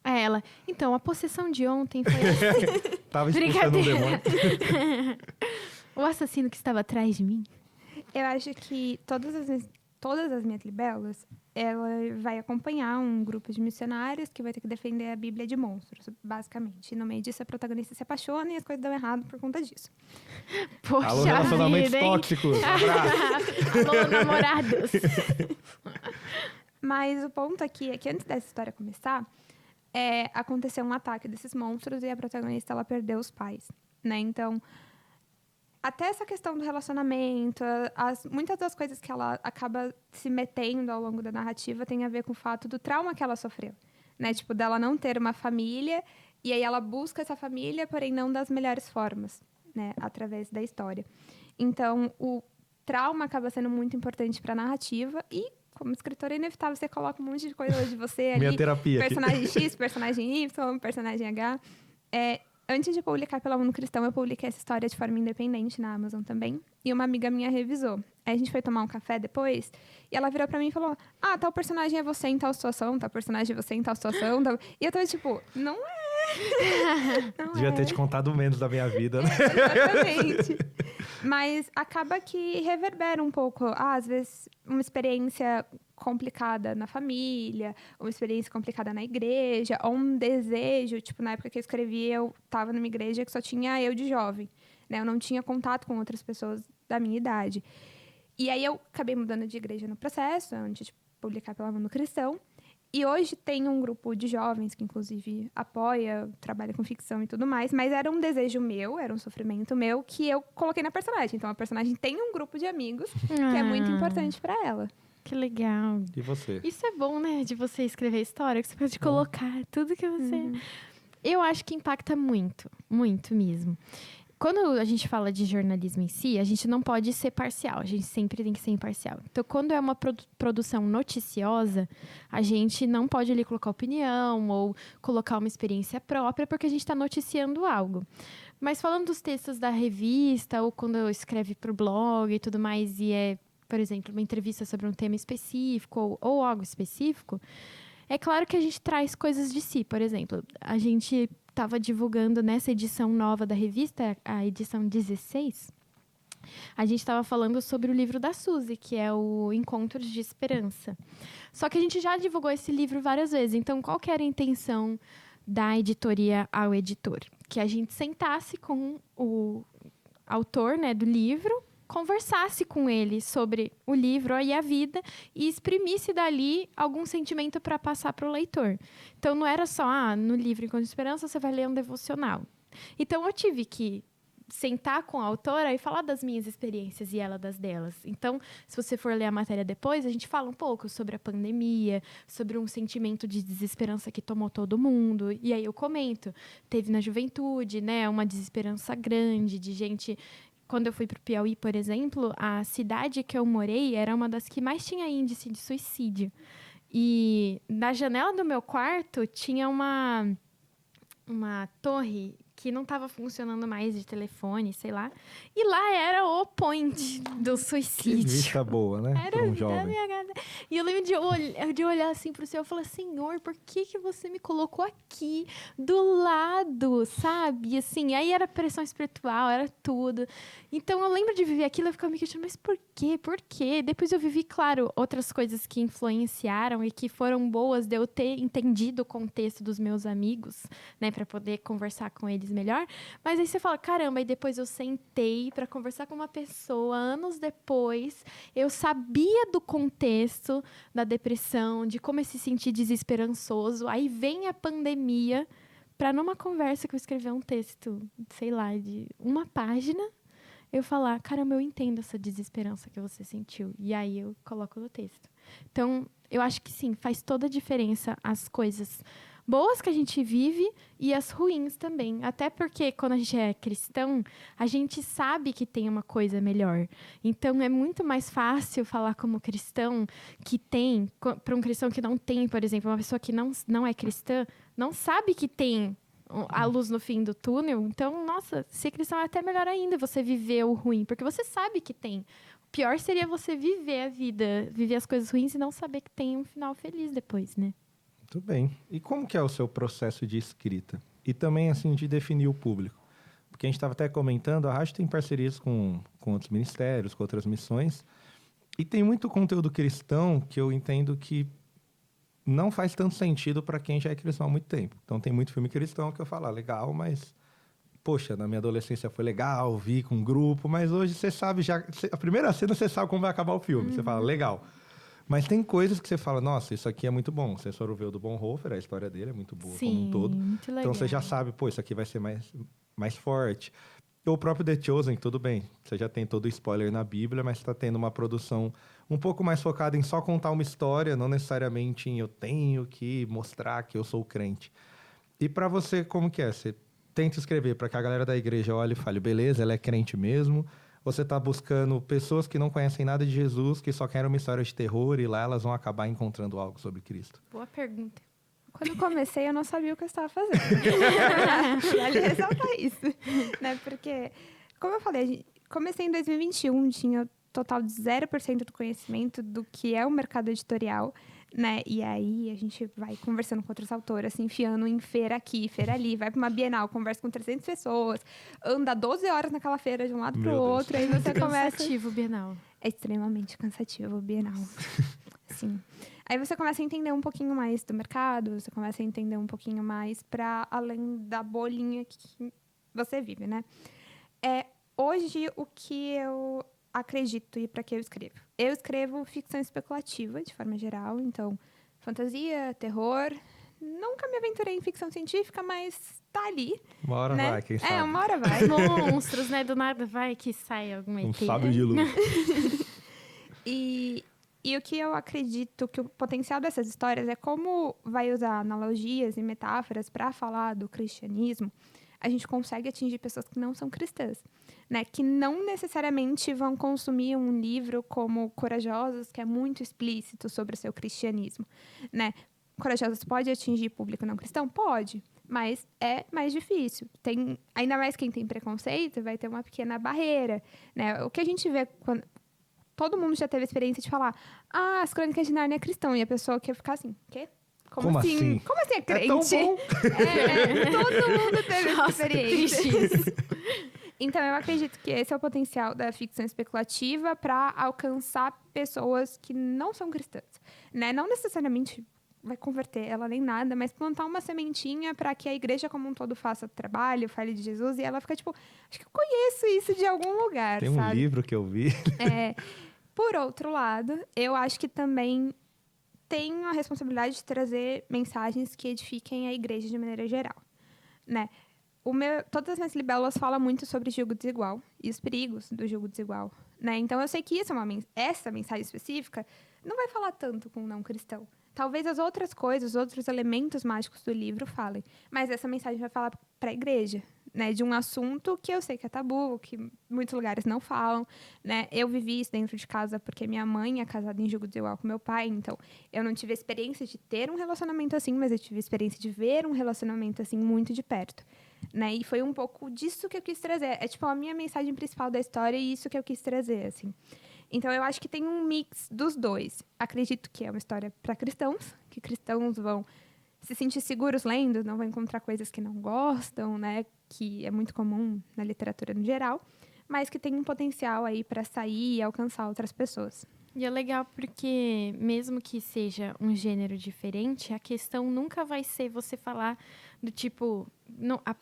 Ela. Então, a possessão de ontem foi... Tava expulsando um demônio. O assassino que estava atrás de mim. Eu acho que todas as minhas libelas, ela vai acompanhar um grupo de missionários que vai ter que defender a Bíblia de monstros, basicamente. E no meio disso, a protagonista se apaixona e as coisas dão errado por conta disso. Poxa Alô, relacionamentos vida, hein? tóxicos. Abraço. Alô, namorados. Mas o ponto aqui é que antes dessa história começar, aconteceu um ataque desses monstros e a protagonista, ela perdeu os pais, né? Então, até essa questão do relacionamento, muitas das coisas que ela acaba se metendo ao longo da narrativa tem a ver com o fato do trauma que ela sofreu, né? Tipo, dela não ter uma família, e aí ela busca essa família, porém não das melhores formas, né? Através da história. Então, o trauma acaba sendo muito importante para a narrativa e, como escritora, é inevitável, você coloca um monte de coisa de você ali. Minha terapia Personagem X, personagem Y, personagem H. Antes de publicar pela Mundo Cristão, eu publiquei essa história de forma independente na Amazon também. E uma amiga minha revisou. Aí a gente foi tomar um café depois, e ela virou pra mim e falou: tal personagem é você em tal situação, tal personagem é você em tal situação. Tal... E eu tava tipo, não é. Não Devia ter te contado menos da minha vida, né? Exatamente. Mas acaba que reverbera um pouco, às vezes, uma experiência complicada na família, uma experiência complicada na igreja, ou um desejo, tipo, na época que eu escrevi, eu estava numa igreja que só tinha eu de jovem, né? Eu não tinha contato com outras pessoas da minha idade. E aí eu acabei mudando de igreja no processo, antes de publicar pela Mundo Cristão. E hoje tem um grupo de jovens que, inclusive, apoia, trabalha com ficção e tudo mais, mas era um desejo meu, era um sofrimento meu, que eu coloquei na personagem. Então, a personagem tem um grupo de amigos que é muito importante para ela. Que legal. E você? Isso é bom, né? De você escrever história, que você pode colocar tudo que você... Eu acho que impacta muito, muito mesmo. Quando a gente fala de jornalismo em si, a gente não pode ser parcial, a gente sempre tem que ser imparcial. Então, quando é uma produção noticiosa, a gente não pode ali colocar opinião ou colocar uma experiência própria, porque a gente está noticiando algo. Mas falando dos textos da revista, ou quando eu escrevo para o blog e tudo mais, e é, por exemplo, uma entrevista sobre um tema específico ou algo específico, é claro que a gente traz coisas de si. Por exemplo, a gente estava divulgando nessa edição nova da revista, a edição 16, a gente estava falando sobre o livro da Suzy, que é o Encontros de Esperança. Só que a gente já divulgou esse livro várias vezes. Então, qual que era a intenção da editoria ao editor? Que a gente sentasse com o autor, né, do livro, conversasse com ele sobre o livro e a vida e exprimisse dali algum sentimento para passar para o leitor. Então, não era só, no livro Encontro de Esperança, você vai ler um devocional. Então, eu tive que sentar com a autora e falar das minhas experiências e ela das delas. Então, se você for ler a matéria depois, a gente fala um pouco sobre a pandemia, sobre um sentimento de desesperança que tomou todo mundo. E aí eu comento, teve na juventude, né, uma desesperança grande de gente... Quando eu fui para o Piauí, por exemplo, a cidade que eu morei era uma das que mais tinha índice de suicídio. E na janela do meu quarto tinha uma torre que não estava funcionando mais de telefone, sei lá. E lá era o point do suicídio. Que vista boa, né? Era para um jovem. E eu lembro de olhar assim pro céu e falar, Senhor, por que você me colocou aqui, do lado, sabe? Assim, aí era pressão espiritual, era tudo. Então, eu lembro de viver aquilo e ficava me questionando, mas por quê? Por quê? Depois eu vivi, claro, outras coisas que influenciaram e que foram boas de eu ter entendido o contexto dos meus amigos, né? Pra poder conversar com eles melhor. Mas aí você fala, caramba, e depois eu sentei pra conversar com uma pessoa, anos depois, eu sabia do contexto da depressão, de como se sentir desesperançoso. Aí vem a pandemia para numa conversa que eu escrevi um texto, sei lá, de uma página, eu falar, caramba, eu entendo essa desesperança que você sentiu. E aí eu coloco no texto. Então, eu acho que sim, faz toda a diferença as coisas boas que a gente vive e as ruins também. Até porque, quando a gente é cristão, a gente sabe que tem uma coisa melhor. Então, é muito mais fácil falar como cristão que tem, para um cristão que não tem, por exemplo, uma pessoa que não é cristã, não sabe que tem a luz no fim do túnel. Então, nossa, ser cristão é até melhor ainda você viver o ruim, porque você sabe que tem. O pior seria você viver a vida, viver as coisas ruins e não saber que tem um final feliz depois, né? Muito bem. E como que é o seu processo de escrita? E também, assim, de definir o público? Porque a gente estava até comentando, a rádio tem parcerias com outros ministérios, com outras missões, e tem muito conteúdo cristão que eu entendo que não faz tanto sentido para quem já é cristão há muito tempo. Então, tem muito filme cristão que eu falo, legal, mas... Poxa, na minha adolescência foi legal, vi com um grupo, mas hoje você sabe já... A primeira cena você sabe como vai acabar o filme. Você fala, legal. Mas tem coisas que você fala, nossa, isso aqui é muito bom. Vocês foram ver o do Bonhoeffer, a história dele é muito boa. Sim, como um todo. Muito legal. Então você já sabe, pô, isso aqui vai ser mais forte. Ou o próprio The Chosen, tudo bem. Você já tem todo o spoiler na Bíblia, mas está tendo uma produção um pouco mais focada em só contar uma história, não necessariamente em eu tenho que mostrar que eu sou crente. E para você, como que é? Você tenta escrever para que a galera da igreja olhe e fale, beleza, ela é crente mesmo? Ou você está buscando pessoas que não conhecem nada de Jesus, que só querem uma história de terror e lá elas vão acabar encontrando algo sobre Cristo? Boa pergunta. Quando eu comecei, eu não sabia o que eu estava fazendo. Vale ressaltar isso. Né? Porque, como eu falei, comecei em 2021, tinha total de 0% do conhecimento do que é o mercado editorial, né? E aí a gente vai conversando com outros autores, se enfiando em feira aqui, feira ali, vai para uma Bienal, conversa com 300 pessoas, anda 12 horas naquela feira de um lado para o outro, aí você começa... Cansativo, Bienal. É extremamente cansativo o Bienal. Sim. Aí você começa a entender um pouquinho mais do mercado, você começa a entender um pouquinho mais para além da bolinha que você vive, né? Hoje, o que eu acredito e para que eu escrevo? Eu escrevo ficção especulativa, de forma geral. Então, fantasia, terror. Nunca me aventurei em ficção científica, mas tá ali. Uma hora né? vai, quem sabe? Uma hora vai. Monstros, né? Do nada vai que sai alguma Um ET. sábio de luz. E o que eu acredito que o potencial dessas histórias é como vai usar analogias e metáforas para falar do cristianismo, a gente consegue atingir pessoas que não são cristãs, né? Que não necessariamente vão consumir um livro como Corajosos, que é muito explícito sobre o seu cristianismo, né? Corajosos pode atingir público não cristão? Pode, mas é mais difícil. Ainda mais quem tem preconceito vai ter uma pequena barreira, né? O que a gente vê quando... Todo mundo já teve a experiência de falar, as Crônicas de Nárnia é cristão, e a pessoa quer ficar assim, quê? Como assim? Como assim é crente? É tão bom. Todo mundo teve essa experiência. Triste. Então, eu acredito que esse é o potencial da ficção especulativa para alcançar pessoas que não são cristãs, né? Não necessariamente vai converter ela nem nada, mas plantar uma sementinha para que a igreja como um todo faça o trabalho, fale de Jesus, e ela fica tipo, acho que eu conheço isso de algum lugar, Tem um livro que eu vi. Por outro lado, eu acho que também tem a responsabilidade de trazer mensagens que edifiquem a igreja de maneira geral, né? Todas as minhas libelas falam muito sobre julgo desigual e os perigos do julgo desigual, né? Então, eu sei que essa mensagem específica não vai falar tanto com um não cristão. Talvez as outras coisas, os outros elementos mágicos do livro falem, mas essa mensagem vai falar para a igreja, né? De um assunto que eu sei que é tabu, que muitos lugares não falam, né? Eu vivi isso dentro de casa porque minha mãe é casada em julgo desigual com meu pai, então eu não tive a experiência de ter um relacionamento assim, mas eu tive a experiência de ver um relacionamento assim muito de perto, né? E foi um pouco disso que eu quis trazer. É tipo a minha mensagem principal da história e isso que eu quis trazer, assim. Então, eu acho que tem um mix dos dois. Acredito que é uma história para cristãos, que cristãos vão se sentir seguros lendo, não vão encontrar coisas que não gostam, né? Que é muito comum na literatura no geral, mas que tem um potencial aí para sair e alcançar outras pessoas. E é legal porque, mesmo que seja um gênero diferente, a questão nunca vai ser você falar do tipo...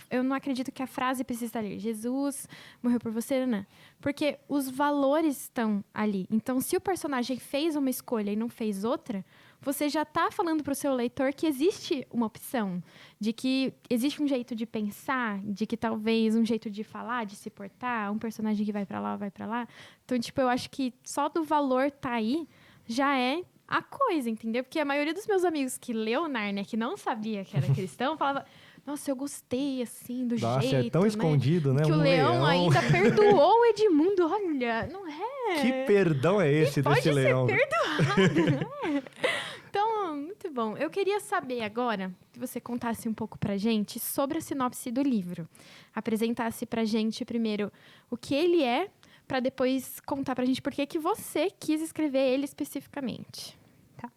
eu não acredito que a frase precisa estar ali. Jesus morreu por você, né? Porque os valores estão ali. Então, se o personagem fez uma escolha e não fez outra, você já está falando para o seu leitor que existe uma opção, de que existe um jeito de pensar, de que talvez um jeito de falar, de se portar, um personagem que vai para lá, vai para lá. Então, tipo, eu acho que só do valor tá aí já é a coisa, entendeu? Porque a maioria dos meus amigos que leu Nárnia, que não sabia que era cristão, falava... Nossa, eu gostei, assim, do Nossa, jeito, é tão né? escondido, né? Que o leão ainda perdoou o Edmundo. Olha, não é? Que perdão é esse desse leão? Pode ser perdoado, não é? Então, muito bom. Eu queria saber agora, que você contasse um pouco pra gente sobre a sinopse do livro. Apresentasse pra gente primeiro o que ele é, pra depois contar pra gente por que você quis escrever ele especificamente. Tá.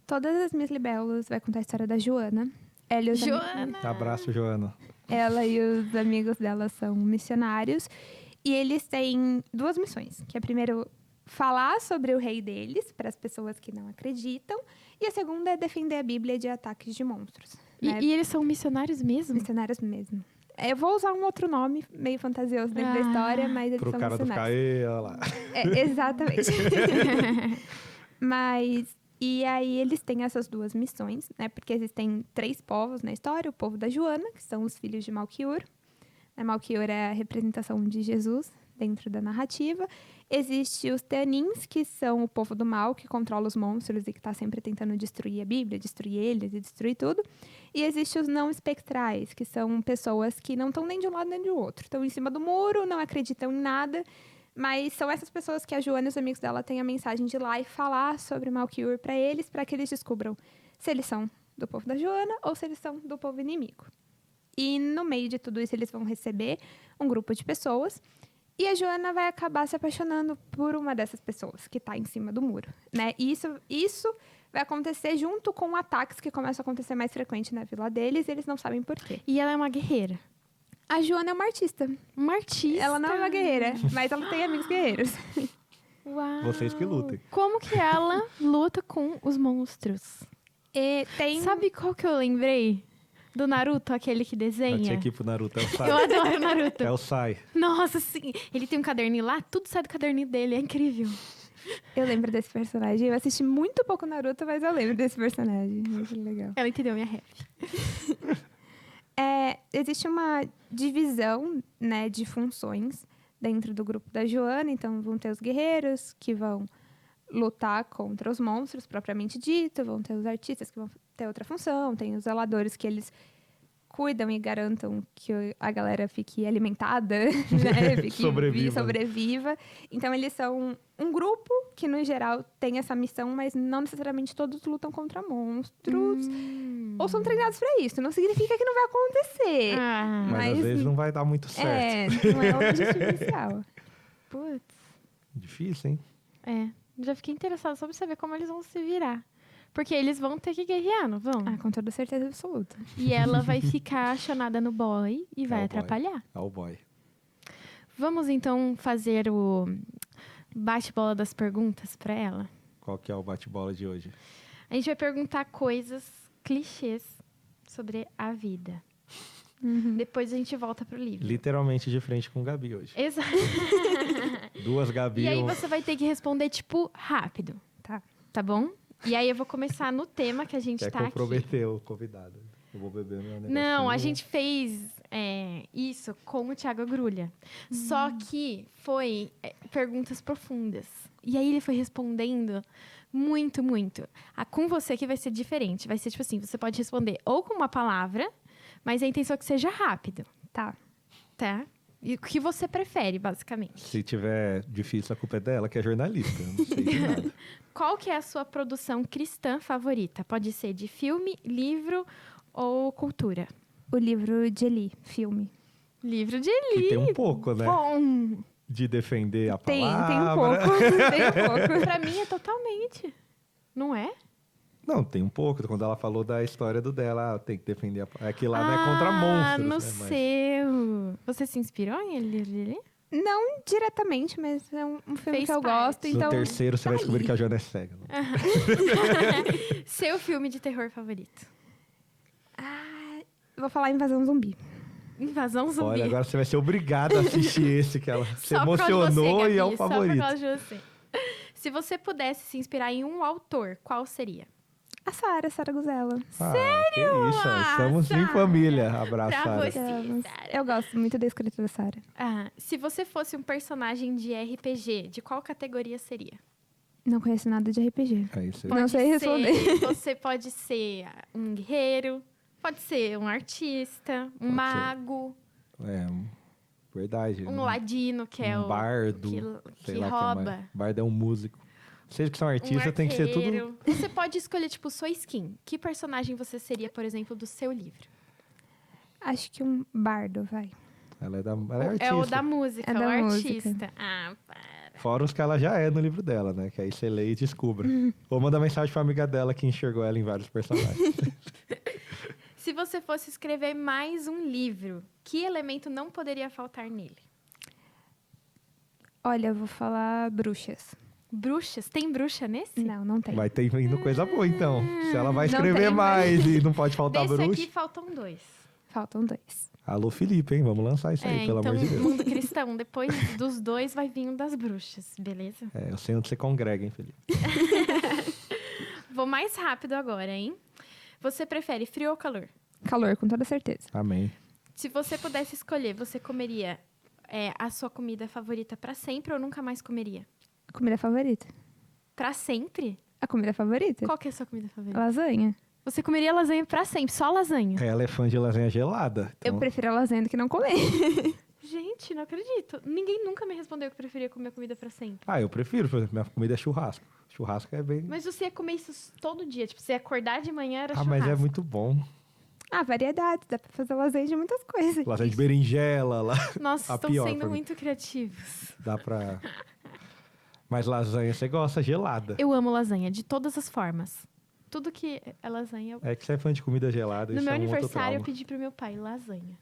Todas as minhas libelas vai contar a história da Joana. Joana! Abraço, Joana. Ela e os amigos dela são missionários. E eles têm 2 missões. Que é, primeiro, falar sobre o rei deles para as pessoas que não acreditam. E a segunda é defender a Bíblia de ataques de monstros. Né? E eles são missionários mesmo? Missionários mesmo. Eu vou usar um outro nome meio fantasioso dentro da história, mas eles Pro são cara missionários. olha lá. Exatamente. Mas... E aí eles têm essas 2 missões, né? Porque existem 3 povos na história. O povo da Joana, que são os filhos de Malquior. Malquior é a representação de Jesus dentro da narrativa. Existe os Teanins, que são o povo do mal, que controla os monstros e que está sempre tentando destruir a Bíblia, destruir eles e destruir tudo. E existe os não espectrais, que são pessoas que não estão nem de um lado nem do outro. Estão em cima do muro, não acreditam em nada, mas são essas pessoas que a Joana e os amigos dela têm a mensagem de ir lá e falar sobre Malkior para eles que eles descubram se eles são do povo da Joana ou se eles são do povo inimigo. E no meio de tudo isso, eles vão receber um grupo de pessoas. E a Joana vai acabar se apaixonando por uma dessas pessoas que está em cima do muro, né? E isso vai acontecer junto com ataques que começam a acontecer mais frequente na vila deles e eles não sabem por quê. E ela é uma guerreira. A Joana é uma artista. Uma artista. Ela não é uma guerreira, mas ela tem amigos guerreiros. Uau. Vocês que lutem. Como que ela luta com os monstros? E tem... Sabe qual que eu lembrei? Do Naruto, aquele que Eu desenha. tinha que ir pro Naruto, é o Eu Sai. adoro o Naruto. É o Sai. Nossa, sim. Ele tem um caderninho lá, tudo sai do caderninho dele, é incrível. Eu lembro desse personagem. Eu assisti muito pouco Naruto, mas eu lembro desse personagem. Muito legal. Ela entendeu minha ref. Existe uma divisão, né, de funções dentro do grupo da Joana. Então, vão ter os guerreiros, que vão lutar contra os monstros, propriamente dito. Vão ter os artistas, que vão ter outra função. Tem os zeladores, que eles cuidam e garantam que a galera fique alimentada, né? Fique sobreviva. Então, eles são um grupo que, no geral, tem essa missão, mas não necessariamente todos lutam contra monstros. Ou são treinados pra isso. Não significa que não vai acontecer. Mas às vezes não vai dar muito certo. Não é o objetivo inicial. Putz. Difícil, hein? Já fiquei interessada só pra saber como eles vão se virar. Porque eles vão ter que guerrear, não vão? Com toda certeza absoluta. E ela vai ficar apaixonada no boy e vai atrapalhar. É o boy. Vamos, então, fazer o bate-bola das perguntas pra ela? Qual que é o bate-bola de hoje? A gente vai perguntar coisas, clichês, sobre a vida. Depois a gente volta pro livro. Literalmente de frente com o Gabi hoje. Exato. Duas Gabi. E aí você vai ter que responder, tipo, rápido. Tá bom? E aí eu vou começar no tema que a gente Quer tá aqui. comprometer o convidado. Eu vou beber meu negócio. Não, a gente fez isso com o Thiago Agrulha. Só que foi perguntas profundas. E aí ele foi respondendo muito, muito. Com você que vai ser diferente. Vai ser tipo assim, você pode responder ou com uma palavra, mas a intenção é que seja rápido. Tá? E o que você prefere, basicamente. Se tiver difícil, a culpa é dela, que é jornalista. Eu não sei de nada. Qual que é a sua produção cristã favorita? Pode ser de filme, livro ou cultura? O livro de Eli, filme. Livro de Eli. Que tem um pouco, né? Bom. De defender a Tem palavra. um pouco. Tem um pouco. Pra mim é totalmente. Não é? Não, tem um pouco. Quando ela falou da história do dela, tem que defender a palavra. Aquilo lá não é contra monstros. No né? seu. Você se inspirou em Livro de Eli? Não diretamente, mas é um filme Fez que eu parte. gosto. No Então, terceiro, você vai descobrir que a Joana é cega. Seu filme de terror favorito? vou falar Invasão Zumbi. Invasão Zumbi. Olha, agora você vai ser obrigada a assistir esse que ela se Só por causa de emocionou você, e é o Gabi, Só favorito. por causa de você. Se você pudesse se inspirar em um autor, qual seria? A Sara Guzella. Sério? Que isso, estamos em família. Abraço, Pra Sara. você. Eu gosto muito da escrita da Sara. Se você fosse um personagem de RPG, de qual categoria seria? Não conheço nada de RPG. É isso aí. Não sei responder. Você pode ser um guerreiro, pode ser um artista, um mago, É, verdade. um ladino, que é um o bardo, que sei lá que é rouba. mais. Bardo é um músico. Vocês que são Um artistas, tem que ser tudo... arqueiro. Você pode escolher, tipo, sua skin. Que personagem você seria, por exemplo, do seu livro? Acho que um bardo, vai. Ela é artista. É o da música, É o da artista. música. Para. Fora os que ela já é no livro dela, né? Que aí você lê e descubra. Ou manda mensagem pra amiga dela que enxergou ela em vários personagens. Se você fosse escrever mais um livro, que elemento não poderia faltar nele? Olha, eu vou falar bruxas. Bruxas? Tem bruxa nesse? Não tem. Vai ter vindo coisa boa, então. Se ela vai Não escrever tem, mais e não pode faltar Desse bruxa. aqui faltam 2. Faltam 2. Alô, Felipe, hein? Vamos lançar isso aí, pelo então, amor de Deus. mundo cristão. Depois dos 2 vai vir um das bruxas, beleza? Eu sei onde você congrega, hein, Felipe? Vou mais rápido agora, hein? Você prefere frio ou calor? Calor, com toda certeza. Amém. Se você pudesse escolher, você comeria a sua comida favorita pra sempre ou nunca mais comeria? Comida favorita. Pra sempre? A comida favorita? Qual que é a sua comida favorita? Lasanha. Você comeria lasanha pra sempre, só lasanha? Ela é fã de lasanha gelada. Eu Então, prefiro a lasanha do que não comer. Gente, não acredito. Ninguém nunca me respondeu que preferia comer comida pra sempre. eu prefiro, por exemplo, minha comida é churrasco. Churrasco é bem... Mas você ia comer isso todo dia? Tipo, você ia acordar de manhã, era Ah, churrasco. mas é muito bom. Variedade. Dá pra fazer lasanha de muitas coisas. Lasanha de berinjela, lá. Nossa, A estão pior sendo pra mim. muito criativos. Dá pra... Mas lasanha você gosta gelada. Eu amo lasanha, de todas as formas. Tudo que é lasanha, eu... É que você é fã de comida gelada, No isso meu é um outro aniversário, eu trauma. pedi pro meu pai lasanha.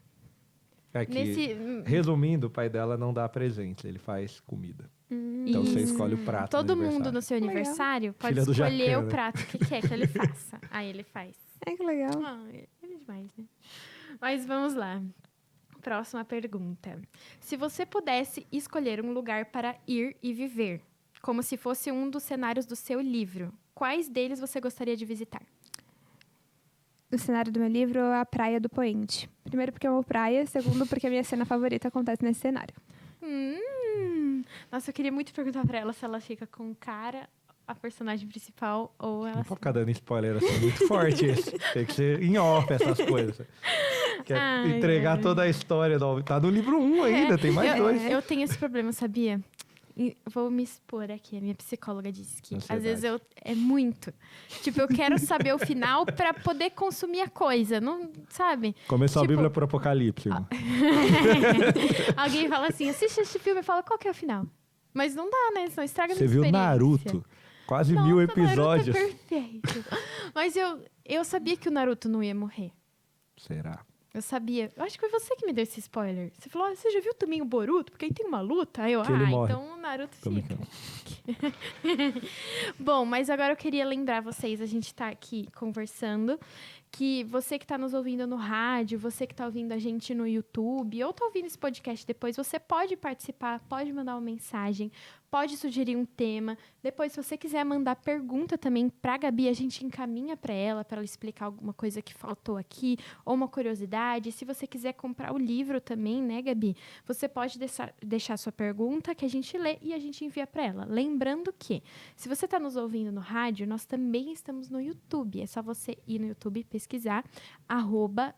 É que, Nesse... resumindo, o pai dela não dá presente, ele faz comida. Então você Isso. escolhe o prato. Todo no mundo no aniversário. seu Legal. aniversário pode Filha do escolher Jacan, o né? prato que quer que ele faça. Aí ele faz. Ai, que legal. Ah, ele é demais, né? Mas vamos lá. Próxima pergunta. Se você pudesse escolher um lugar para ir e viver, como se fosse um dos cenários do seu livro, quais deles você gostaria de visitar? O cenário do meu livro é a Praia do Poente. Primeiro porque eu amo praia, segundo porque a minha cena favorita acontece nesse cenário. Nossa, eu queria muito perguntar pra ela se ela fica com o cara, a personagem principal, ou ela... Não pode ficar dando spoiler assim, muito forte esse. Tem que ser em off essas coisas. Quer Ai, entregar ai. toda a história. Tá no livro 1 ainda, tem mais 2. Eu tenho esse problema, sabia? E vou me expor aqui. A minha psicóloga disse que às vezes é muito. Tipo, eu quero saber o final pra poder consumir a coisa, não sabe? Começou tipo- a Bíblia por Apocalipse, irmão. Alguém fala assim, assiste esse filme e fala qual que é o final. Mas não dá, né? Senão estraga a Você minha viu experiência. Naruto? Quase Nossa, 1000 episódios. Naruto é perfeito. Mas eu sabia que o Naruto não ia morrer. Será? Eu sabia. Eu acho que foi você que me deu esse spoiler. Você falou, você já viu também o Boruto? Porque aí tem uma luta. Aí eu, Que ele morre. então o Naruto Tô fica. brincando. Bom, mas agora eu queria lembrar vocês, a gente tá aqui conversando, que você que tá nos ouvindo no rádio, você que tá ouvindo a gente no YouTube, ou tá ouvindo esse podcast depois, você pode participar, pode mandar uma mensagem, pode sugerir um tema. Depois, se você quiser mandar pergunta também pra Gabi, a gente encaminha pra ela explicar alguma coisa que faltou aqui, ou uma curiosidade. Se você quiser comprar o livro também, né, Gabi? Você pode deixar sua pergunta que a gente lê e a gente envia pra ela. Lembrando que, se você está nos ouvindo no rádio, nós também estamos no YouTube. É só você ir no YouTube e pesquisar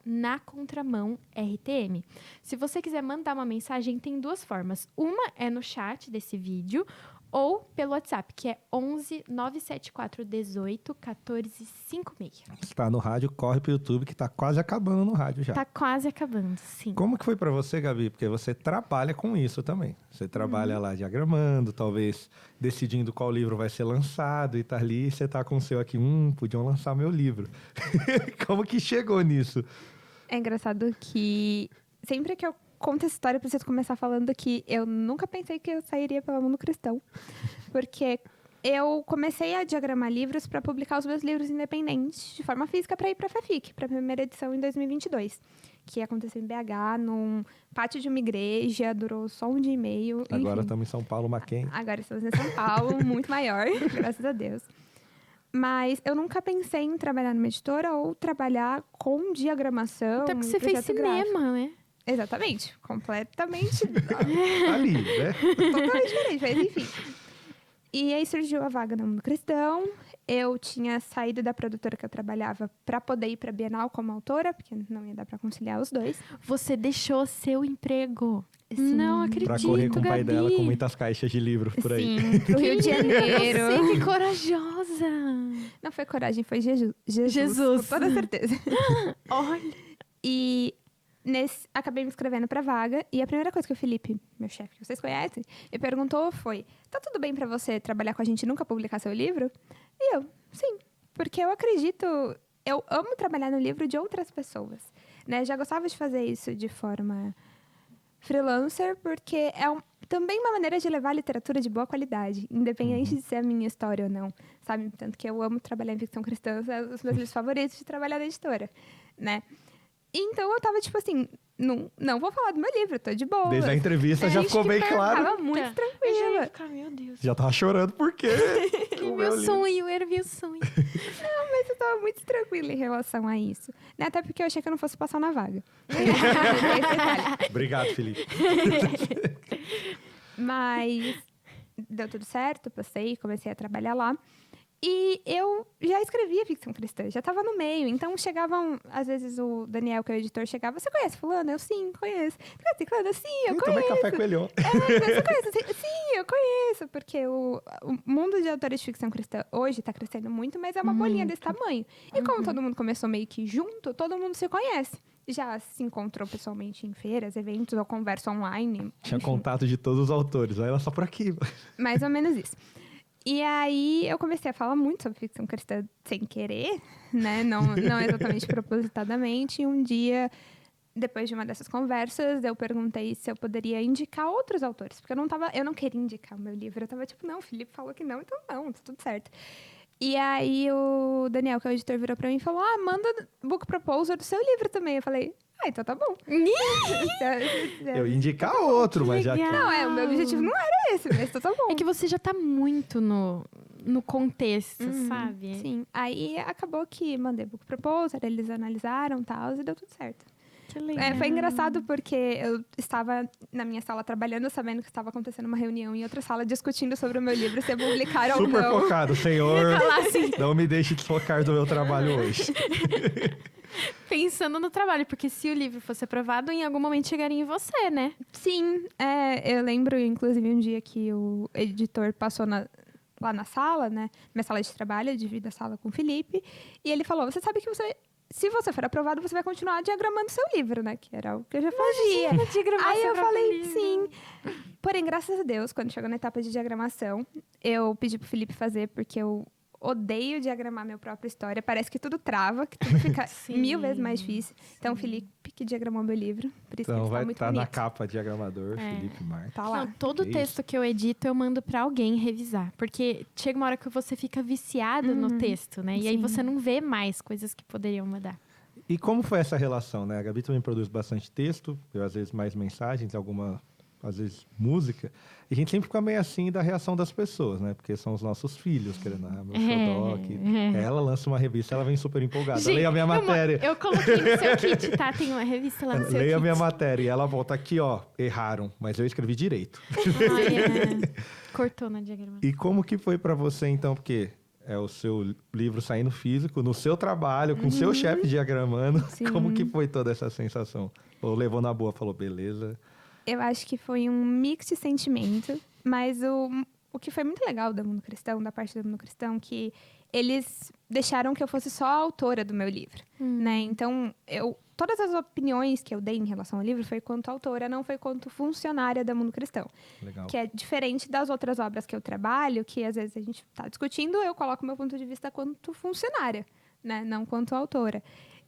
@nacontramãortm. Se você quiser mandar uma mensagem, tem duas formas. Uma é no chat desse vídeo ou pelo WhatsApp, que é 11 974 18 14 56. Se tá no rádio, corre pro YouTube, que tá quase acabando no rádio já. Tá quase acabando, sim. Como que foi pra você, Gabi? Porque você trabalha com isso também. Você trabalha lá diagramando, talvez decidindo qual livro vai ser lançado e tá ali, e você tá com o seu aqui, podiam lançar meu livro. Como que chegou nisso? É engraçado que sempre que eu conto essa história, eu preciso começar falando que eu nunca pensei que eu sairia pelo mundo cristão. Porque eu comecei a diagramar livros para publicar os meus livros independentes de forma física para ir para a FEFIC, para a primeira edição em 2022, que aconteceu em BH, num pátio de uma igreja, durou só um dia e meio. Agora enfim. estamos em São Paulo, Maquém. Agora estamos em São Paulo, muito maior, graças a Deus. Mas eu nunca pensei em trabalhar numa editora ou trabalhar com diagramação. Até porque e você fez projeto gráfico. cinema, né? Exatamente, completamente Ali, né? totalmente diferente, mas enfim. E aí surgiu a vaga no Mundo Cristão. Eu tinha saído da produtora que eu trabalhava para poder ir para Bienal como autora, porque não ia dar para conciliar os dois. Você deixou seu emprego. Sim. Não acredito, Pra correr com o pai Gabi. dela com muitas caixas de livro por aí. Sim, pro Rio de Janeiro. Você, que corajosa. Não foi coragem, foi Jesus. Jesus. Com toda certeza. Olha. E acabei me inscrevendo pra vaga. E a primeira coisa que o Felipe, meu chefe, que vocês conhecem, me perguntou foi: tá tudo bem pra você trabalhar com a gente e nunca publicar seu livro? E eu, sim. Porque eu acredito, eu amo trabalhar no livro de outras pessoas. Né? Já gostava de fazer isso de forma freelancer, porque é também uma maneira de levar literatura de boa qualidade, independente de ser a minha história ou não, sabe? Tanto que eu amo trabalhar em ficção cristã, são os meus livros favoritos de trabalhar na editora, né? Então eu tava tipo assim, não vou falar do meu livro, tô de boa. Desde a entrevista já ficou bem claro. Tava muito Eu já ia tranquila. ficar, meu Deus. Já tava chorando por quê? O Meu livro. sonho, era meu sonho. Mas eu tava muito tranquila em relação a isso. Né, até porque eu achei que eu não fosse passar na vaga. Tem esse detalhe. Obrigado, Felipe. Mas deu tudo certo, passei, comecei a trabalhar lá. E eu já escrevia ficção cristã, já estava no meio. Então chegavam, às vezes o Daniel, que é o editor, chegava: você conhece fulano? Eu, sim, conheço. Você conhece ciclano? Sim, eu Tomei conheço. café com ele ontem. Você conhece? Sim, eu conheço. Porque o mundo de autores de ficção cristã hoje está crescendo muito, mas é uma bolinha desse tamanho. E como todo mundo começou meio que junto, todo mundo se conhece. Já se encontrou pessoalmente em feiras, eventos ou conversa online. Tinha enfim. contato de todos os autores. Aí ela só por aqui. Mais ou menos isso. E aí eu comecei a falar muito sobre ficção cristã sem querer, né? Não exatamente propositadamente. E um dia, depois de uma dessas conversas, eu perguntei se eu poderia indicar outros autores. Porque eu não queria indicar o meu livro. Eu tava tipo, não, o Felipe falou que não, então não, tá tudo certo. E aí o Daniel, que é o editor, virou pra mim e falou: manda book proposal do seu livro também. Eu falei: então tá bom. Eu ia indicar outro, mas já que... legal. Não, o meu objetivo não era esse, mas tá bom. É que você já tá muito no contexto, sabe? Sim. Aí acabou que mandei book proposal, eles analisaram e tal, e deu tudo certo. Que legal. Foi engraçado porque eu estava na minha sala trabalhando, sabendo que estava acontecendo uma reunião em outra sala, discutindo sobre o meu livro, se ia publicar ou Super não. focado, senhor. Falar assim, Não me deixe desfocar do meu trabalho hoje. pensando no trabalho, porque se o livro fosse aprovado, em algum momento chegaria em você, né? Sim, eu lembro, inclusive, um dia que o editor passou lá na sala, né? Minha sala de trabalho, eu divido a sala com o Felipe, e ele falou: você sabe que se você for aprovado, você vai continuar diagramando seu livro, né? Que era o que eu já fazia. Aí eu falei, sim. Porém, graças a Deus, quando chegou na etapa de diagramação, eu pedi pro Felipe fazer, porque eu odeio diagramar minha própria história. Parece que tudo trava, que tudo fica Sim. 1000 vezes mais difícil. Então, o Felipe que diagramou meu livro. Por isso Então que ele vai está muito estar bonito. na capa diagramador, Felipe Marques. Tá lá. Não, todo Que texto que eu edito, eu mando pra alguém revisar. Porque chega uma hora que você fica viciado no texto, né? E aí Sim. você não vê mais coisas que poderiam mudar. E como foi essa relação, né? A Gabi também produz bastante texto, eu às vezes mais mensagens, às vezes música. E a gente sempre fica meio assim da reação das pessoas, né? Porque são os nossos filhos, querendo meu xodó. Ela lança uma revista, ela vem super empolgada. Gente, Leia a minha matéria. Eu coloquei no seu kit, tá? Tem uma revista lá no seu Leia a kit. minha matéria. E ela volta aqui, ó, erraram, mas eu escrevi direito. Cortou na diagramação. E como que foi pra você, então? Porque é o seu livro saindo físico, no seu trabalho, com o seu chefe diagramando. Sim. Como que foi toda essa sensação? Ou levou na boa, falou, beleza. Eu acho que foi um mix de sentimento, mas o que foi muito legal do Mundo Cristão, da parte do Mundo Cristão, que eles deixaram que eu fosse só a autora do meu livro, né? Então, todas as opiniões que eu dei em relação ao livro foi quanto autora, não foi quanto funcionária do Mundo Cristão. Legal. Que é diferente das outras obras que eu trabalho, que às vezes a gente está discutindo, eu coloco meu ponto de vista quanto funcionária, né? Não quanto autora.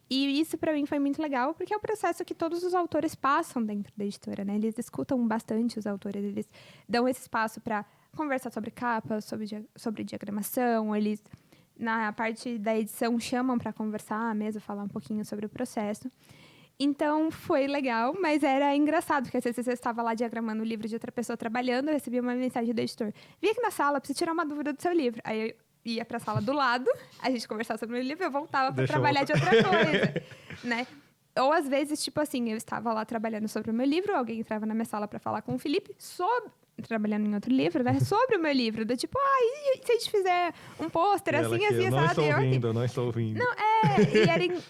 E isso, para mim, foi muito legal, porque é o processo que todos os autores passam dentro da editora, né? Eles escutam bastante os autores, eles dão esse espaço para conversar sobre capa, sobre diagramação, eles, na parte da edição, chamam para conversar mesmo, falar um pouquinho sobre o processo. Então, foi legal, mas era engraçado, porque às vezes eu estava lá diagramando o livro de outra pessoa trabalhando, eu recebia uma mensagem do editor: vim aqui na sala, preciso tirar uma dúvida do seu livro. Aí eu ia para a sala do lado, a gente conversava sobre o meu livro, eu voltava para trabalhar de outra coisa, né? Ou às vezes, tipo assim, eu estava lá trabalhando sobre o meu livro, alguém entrava na minha sala para falar com o Felipe trabalhando em outro livro, né? Sobre o meu livro, do tipo, e se a gente fizer um pôster assim, assim, eu não sabe? estou ouvindo. Não,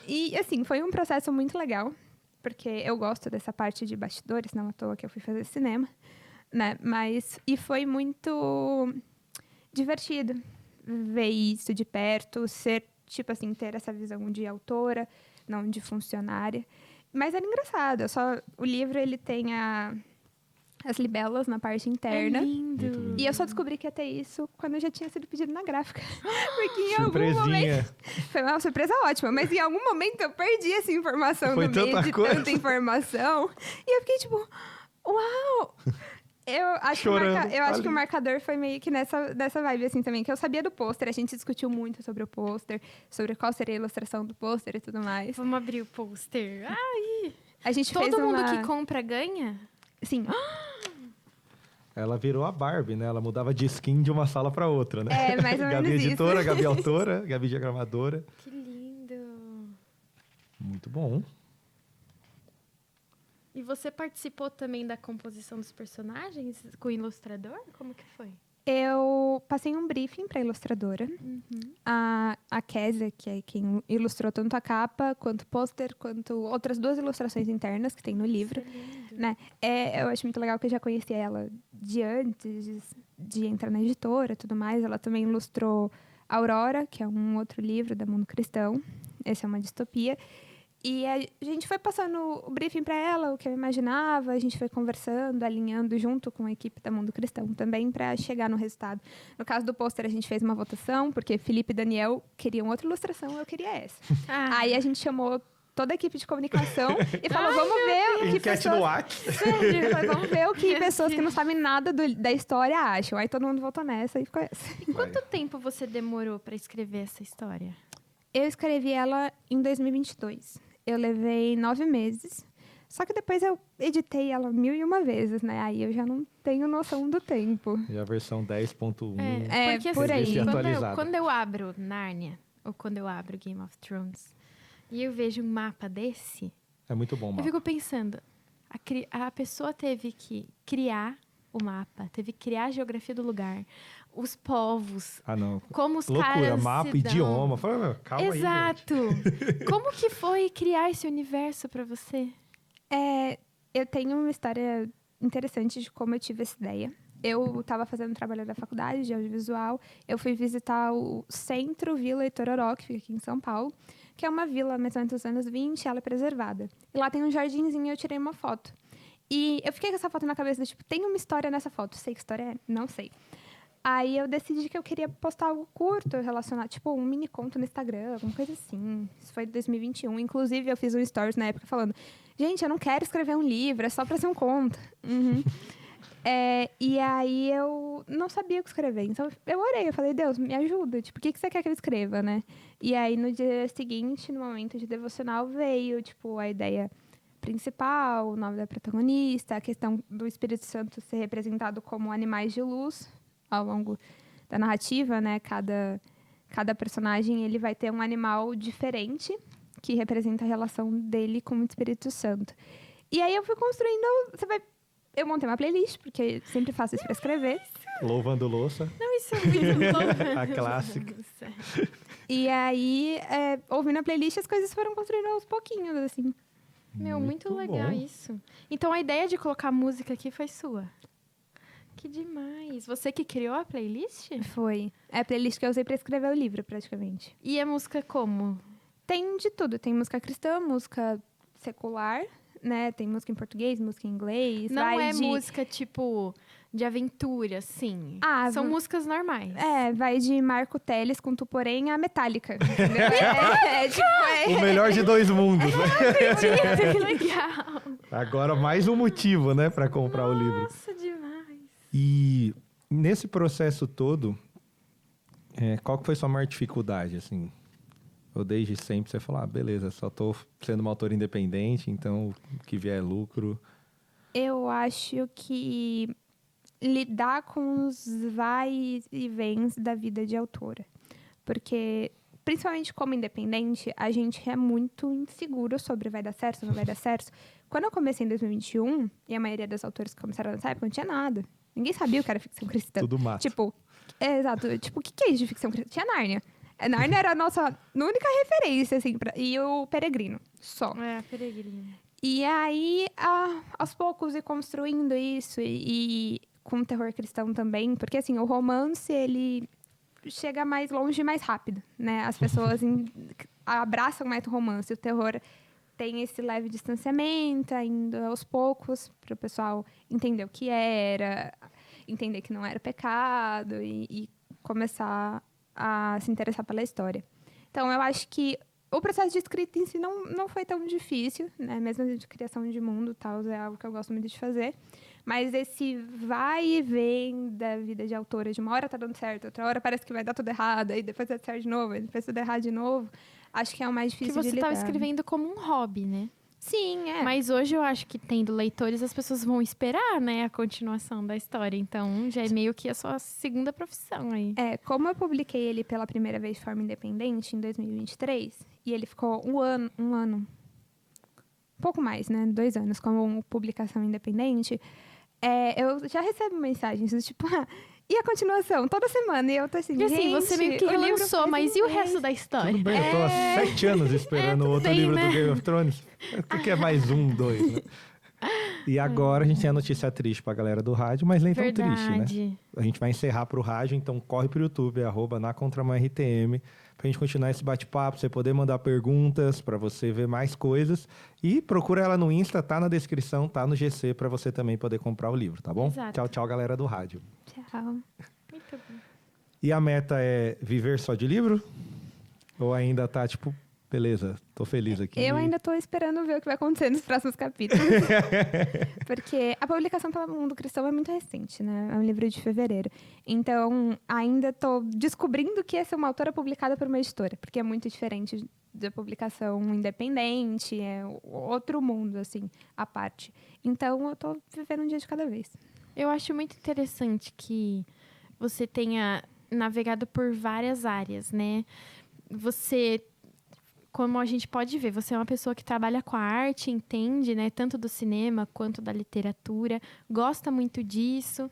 e assim, foi um processo muito legal, porque eu gosto dessa parte de bastidores, não à toa que eu fui fazer cinema, né? E foi muito divertido ver isso de perto, tipo assim, ter essa visão de autora, não de funcionária. Mas era engraçado, o livro, ele tem as libelas na parte interna. É lindo. E eu só descobri que ia ter isso quando eu já tinha sido pedido na gráfica. Porque em algum Surpresinha. momento... Foi uma surpresa ótima, mas em algum momento eu perdi essa informação Foi no meio tanta de coisa. tanta informação. E eu fiquei tipo, uau! Eu acho que o marcador foi meio que nessa vibe assim também, que eu sabia do pôster, a gente discutiu muito sobre o pôster, sobre qual seria a ilustração do pôster e tudo mais. Vamos abrir o pôster. Ai! A gente fez Todo mundo uma... que compra ganha? Sim. Ela virou a Barbie, né? Ela mudava de skin de uma sala para outra, né? É, mais ou Gabi menos editora, isso. Gabi autora, Gabi diagramadora. Que lindo. Muito bom. E você participou também da composição dos personagens com o ilustrador? Como que foi? Eu passei um briefing para a ilustradora. A Kézia, que é quem ilustrou tanto a capa, quanto o pôster, quanto outras 2 ilustrações internas que tem no livro. Isso é lindo. Né? Eu acho muito legal que eu já conhecia ela de antes de entrar na editora e tudo mais. Ela também ilustrou Aurora, que é um outro livro da Mundo Cristão. Esse é uma distopia. E a gente foi passando o briefing para ela, o que eu imaginava, a gente foi conversando, alinhando junto com a equipe da Mundo Cristão também para chegar no resultado. No caso do pôster, a gente fez uma votação, porque Felipe e Daniel queriam outra ilustração, eu queria essa. Aí a gente chamou toda a equipe de comunicação e falou, vamos ver o que Enquete no WhatsApp. vamos ver o que pessoas que não sabem nada da história acham. Aí todo mundo votou nessa e ficou essa. Quanto tempo você demorou para escrever essa história? Eu escrevi ela em 2022. Eu levei 9 meses. Só que depois eu editei ela 1001 vezes, né? Aí eu já não tenho noção do tempo. E a versão 10.1. Porque por assim, aí. quando eu abro Nárnia, ou quando eu abro Game of Thrones, e eu vejo um mapa desse, É muito bom, eu mapa. fico pensando, a pessoa teve que criar o mapa, teve que criar a geografia do lugar, os povos, Ah, não. como os Loucura, caras mapa, se dão. idioma. Fala, meu, calma aí, gente. Exato. Como que foi criar esse universo para você? Eu tenho uma história interessante de como eu tive essa ideia. Eu estava fazendo um trabalho da faculdade de audiovisual. Eu fui visitar o Centro Vila Itororó, que fica aqui em São Paulo, que é uma vila mais ou menos dos anos 20, ela é preservada. E lá tem um jardinzinho e eu tirei uma foto. E eu fiquei com essa foto na cabeça, tipo, tem uma história nessa foto. Sei que história é? Não sei. Aí eu decidi que eu queria postar algo curto relacionado, tipo, um mini conto no Instagram, alguma coisa assim. Isso foi em 2021. Inclusive, eu fiz um stories na época falando, gente, eu não quero escrever um livro, é só pra ser um conto. E aí eu não sabia o que escrever. Então eu orei, eu falei, Deus, me ajuda. Tipo, o que você quer que eu escreva, né? E aí no dia seguinte, no momento de devocional, veio, tipo, a ideia principal, o nome da protagonista, a questão do Espírito Santo ser representado como animais de luz ao longo da narrativa, né? Cada personagem ele vai ter um animal diferente que representa a relação dele com o Espírito Santo. E aí eu fui construindo, eu montei uma playlist, porque sempre faço isso para escrever. Louvando louça. Não, isso é muito louco. A clássica. E aí, ouvindo a playlist, as coisas foram construindo aos pouquinhos, assim. Meu, muito legal bom. isso. Então a ideia de colocar música aqui foi sua. Que demais. Você que criou a playlist? Foi. É a playlist que eu usei para escrever o livro, praticamente. E a música como? Tem de tudo. Tem música cristã, música secular, né? Tem música em português, música em inglês. Não é música, tipo, de aventura, assim. São músicas normais. Vai de Marco Teles com Tuporém a Metallica. O melhor de dois mundos, né? Que legal. Agora mais um motivo, né, para comprar o livro. Nossa, demais. E nesse processo todo, qual que foi sua maior dificuldade, assim? Ou desde sempre você falou, beleza, só tô sendo uma autora independente, então o que vier é lucro. Eu acho que lidar com os vais e vens da vida de autora. Porque, principalmente como independente, a gente é muito inseguro sobre vai dar certo, não vai dar certo. Quando eu comecei em 2021, e a maioria das autores que começaram nessa época, não tinha nada. Ninguém sabia o que era ficção cristã. Tudo mato. Tipo, exato. Tipo, o que é isso de ficção cristã? Tinha Nárnia. Nárnia era a nossa única referência, assim, e o Peregrino, só. Peregrino. E aí, aos poucos, ir construindo isso, e com terror cristão também, porque, assim, o romance, ele chega mais longe e mais rápido, né? As pessoas abraçam mais o romance, o terror tem esse leve distanciamento, ainda aos poucos, para o pessoal entender o que era, entender que não era pecado, e começar a se interessar pela história. Então, eu acho que o processo de escrita em si não foi tão difícil, né? Mesmo de criação de mundo e tal, é algo que eu gosto muito de fazer. Mas esse vai e vem da vida de autora, de uma hora tá dando certo, outra hora parece que vai dar tudo errado, aí depois vai dar certo de novo, aí depois tudo errado de novo, acho que é o mais difícil de lidar. Que você estava escrevendo como um hobby, né? Sim, Mas hoje eu acho que tendo leitores, as pessoas vão esperar, né, a continuação da história. Então, já é meio que a sua segunda profissão aí. Como eu publiquei ele pela primeira vez de forma independente, em 2023, e ele ficou um ano, pouco mais, né, 2 anos, como publicação independente, eu já recebo mensagens do tipo, e a continuação? Toda semana. E eu tô assim, E assim, gente, você meio que o livro relançou, faz mas um e o mês. resto da história? Tudo bem, eu tô há 7 anos esperando outro bem, livro né? do Game of Thrones. Por que é mais 1, 2, né? E agora a gente tem a notícia triste pra galera do rádio, mas nem tão triste, né? Verdade. A gente vai encerrar pro rádio, então corre pro YouTube, @nacontramãortm, pra gente continuar esse bate-papo, você poder mandar perguntas, pra você ver mais coisas. E procura ela no Insta, tá na descrição, tá no GC, pra você também poder comprar o livro, tá bom? Exato. Tchau, tchau, galera do rádio. Tchau. Muito bom. E a meta é viver só de livro? Ou ainda tá, tipo, beleza, tô feliz aqui. Eu ainda tô esperando ver o que vai acontecer nos próximos capítulos. Porque a publicação pelo Mundo Cristão é muito recente, né? É um livro de fevereiro. Então, ainda tô descobrindo que ia ser uma autora publicada por uma editora. Porque é muito diferente da publicação independente, é outro mundo, assim, à parte. Então, eu tô vivendo um dia de cada vez. Eu acho muito interessante que você tenha navegado por várias áreas, né? Você, como a gente pode ver, você é uma pessoa que trabalha com a arte, entende, né? Tanto do cinema quanto da literatura, gosta muito disso,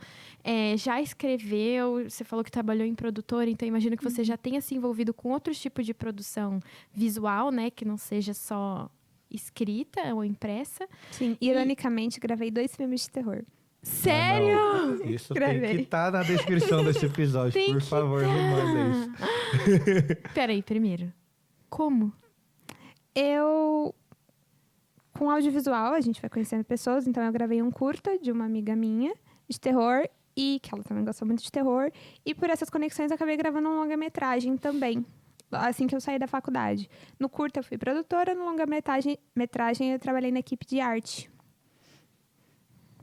já escreveu, você falou que trabalhou em produtora, então imagino que você já tenha se envolvido com outros tipos de produção visual, né? Que não seja só escrita ou impressa. Sim, ironicamente, gravei 2 filmes de terror. Sério? Não, isso tem que estar na descrição desse episódio, Tem por que favor, me manda isso. Peraí, primeiro. Como? Com audiovisual, a gente vai conhecendo pessoas, então eu gravei um curta de uma amiga minha, de terror, e que ela também gosta muito de terror, e por essas conexões eu acabei gravando um longa-metragem também, assim que eu saí da faculdade. No curta eu fui produtora, no longa-metragem eu trabalhei na equipe de arte.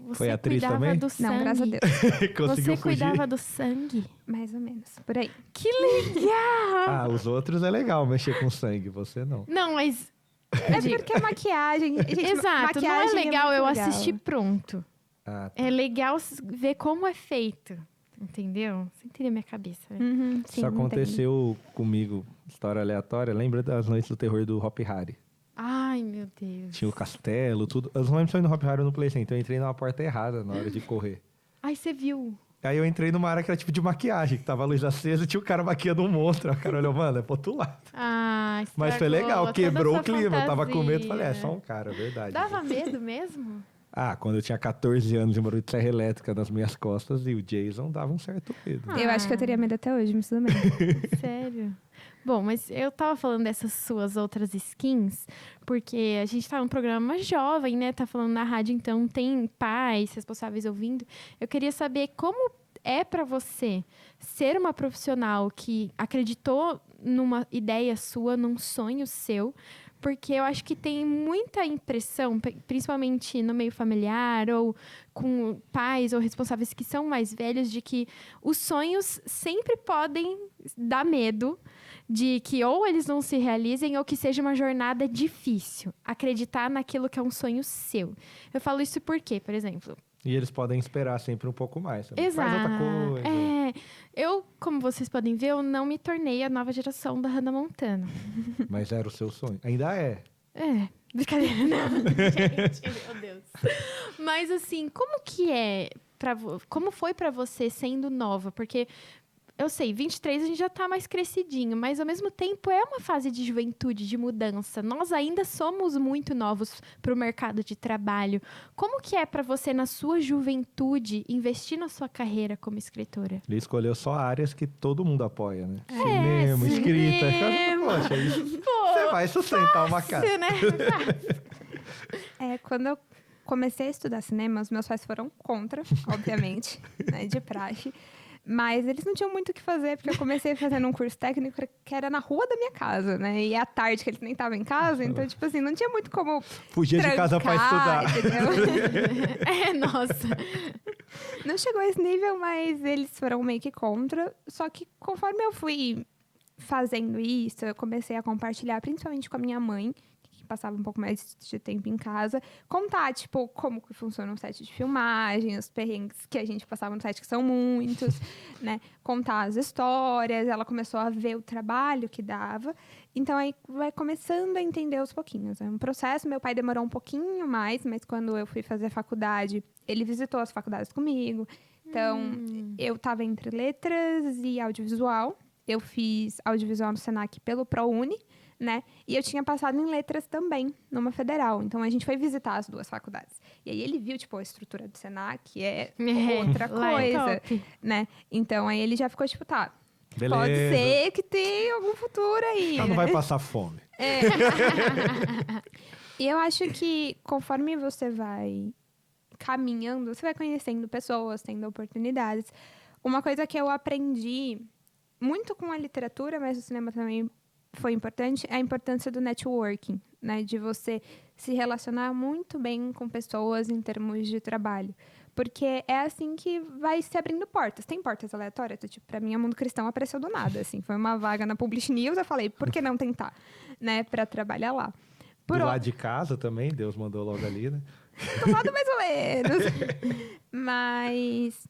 Você Foi atriz cuidava também? do sangue? Não, graças a Deus. Conseguiu Você fugir? cuidava do sangue? Mais ou menos, por aí. Que legal! Ah, os outros é legal mexer com sangue, você não. Não, mas... É porque a maquiagem... Gente, Exato, não é maquiagem legal muito eu legal. assistir pronto. Ah, tá. É legal ver como é feito. Entendeu? Você entendeu minha cabeça, né? Uhum, sim, Isso aconteceu comigo, história aleatória. Lembra das noites do terror do Hop Hari? Ai, meu Deus. Tinha o castelo, tudo. Eu não lembro se foi no Hop Hari ou no Play Center, então eu entrei numa porta errada na hora de correr. Ai, você viu? Aí eu entrei numa área que era tipo de maquiagem, que tava a luz acesa e tinha o cara maquiando um monstro. Aí o cara olhou, mano, é pro outro lado. Ah, Mas foi estragou legal, toda quebrou essa o clima. Eu tava com medo, falei, é fantasia. só um cara, verdade. Dava medo mesmo? Ah, quando eu tinha 14 anos e um barulho de serra elétrica nas minhas costas e o Jason dava um certo medo. Eu acho que eu teria medo até hoje, mas tudo bem. Sério? Bom, mas eu tava falando dessas suas outras skins, porque a gente tá num programa jovem, né? Tá falando na rádio, então tem pais responsáveis ouvindo. Eu queria saber como é pra você ser uma profissional que acreditou numa ideia sua, num sonho seu, porque eu acho que tem muita impressão, principalmente no meio familiar ou com pais ou responsáveis que são mais velhos, de que os sonhos sempre podem dar medo de que ou eles não se realizem ou que seja uma jornada difícil. Acreditar naquilo que é um sonho seu. Eu falo isso porque, por exemplo... E eles podem esperar sempre um pouco mais. Você Exato. Faz outra coisa. Eu, como vocês podem ver, eu não me tornei a nova geração da Hannah Montana. Mas era o seu sonho. Ainda é. Brincadeira, não. Gente, meu Deus. Mas assim, como que é como foi pra você sendo nova? Porque eu sei, 23 a gente já tá mais crescidinho, mas ao mesmo tempo é uma fase de juventude, de mudança. Nós ainda somos muito novos pro mercado de trabalho. Como que é pra você, na sua juventude, investir na sua carreira como escritora? Ele escolheu só áreas que todo mundo apoia, né? Cinema, escrita. Poxa, isso, você vai sustentar uma casa. Né? Quando eu comecei a estudar cinema, os meus pais foram contra, obviamente, né, de praxe. Mas eles não tinham muito o que fazer, porque eu comecei fazendo um curso técnico que era na rua da minha casa, né? E à tarde, que eles nem estavam em casa, então, tipo assim, não tinha muito como Fugia de casa pra estudar. Entendeu? Nossa. Não chegou a esse nível, mas eles foram meio que contra. Só que conforme eu fui fazendo isso, eu comecei a compartilhar, principalmente com a minha mãe, passava um pouco mais de tempo em casa, contar, tipo, como que funciona um set de filmagem, os perrengues que a gente passava no set, que são muitos, né? Contar as histórias, ela começou a ver o trabalho que dava. Então, aí vai começando a entender aos pouquinhos. É um processo, meu pai demorou um pouquinho mais, mas quando eu fui fazer faculdade, ele visitou as faculdades comigo. Então, eu estava entre letras e audiovisual. Eu fiz audiovisual no Senac pelo ProUni, né? E eu tinha passado em letras também, numa federal. Então, a gente foi visitar as duas faculdades. E aí, ele viu, tipo, a estrutura do Senac é outra Lá é coisa, top. né? Então, aí ele já ficou, tipo, tá, Beleza. pode ser que tenha algum futuro aí, Ela né? não vai passar fome. É. E eu acho que conforme você vai caminhando, você vai conhecendo pessoas, tendo oportunidades. Uma coisa que eu aprendi muito com a literatura, mas o cinema também foi importante, é a importância do networking, né? De você se relacionar muito bem com pessoas em termos de trabalho. Porque é assim que vai se abrindo portas. Tem portas aleatórias? Tipo, pra mim, o Mundo Cristão apareceu do nada, assim. Foi uma vaga na Publish News, eu falei, por que não tentar, né? Pra trabalhar lá. Do lado de casa também, Deus mandou logo ali, né? Do lado mais ou menos. Mas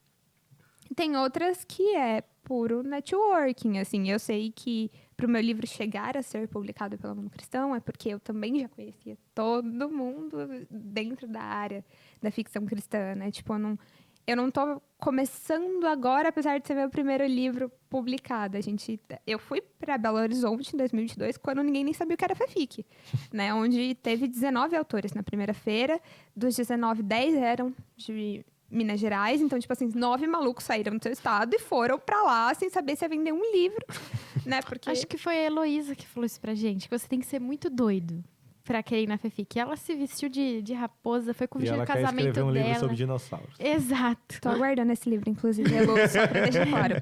tem outras que é puro networking, assim. Eu sei que pro meu livro chegar a ser publicado pelo Mundo Cristão é porque eu também já conhecia todo mundo dentro da área da ficção cristã, né? Tipo, eu não tô começando agora, apesar de ser meu primeiro livro publicado. Eu fui para Belo Horizonte em 2022, quando ninguém nem sabia o que era FEFIC, né? Onde teve 19 autores na primeira feira. Dos 19, 10 eram de Minas Gerais. Então, tipo assim, 9 malucos saíram do seu estado e foram para lá sem saber se ia vender um livro, né? Porque Acho que foi a Heloísa que falou isso pra gente, que você tem que ser muito doido pra querer ir na FEFIC. Ela se vestiu de raposa, foi com o E vestido ela de quer casamento escrever um dela. livro sobre dinossauros. Exato. tô aguardando esse livro, inclusive, Elo, só pra deixar claro.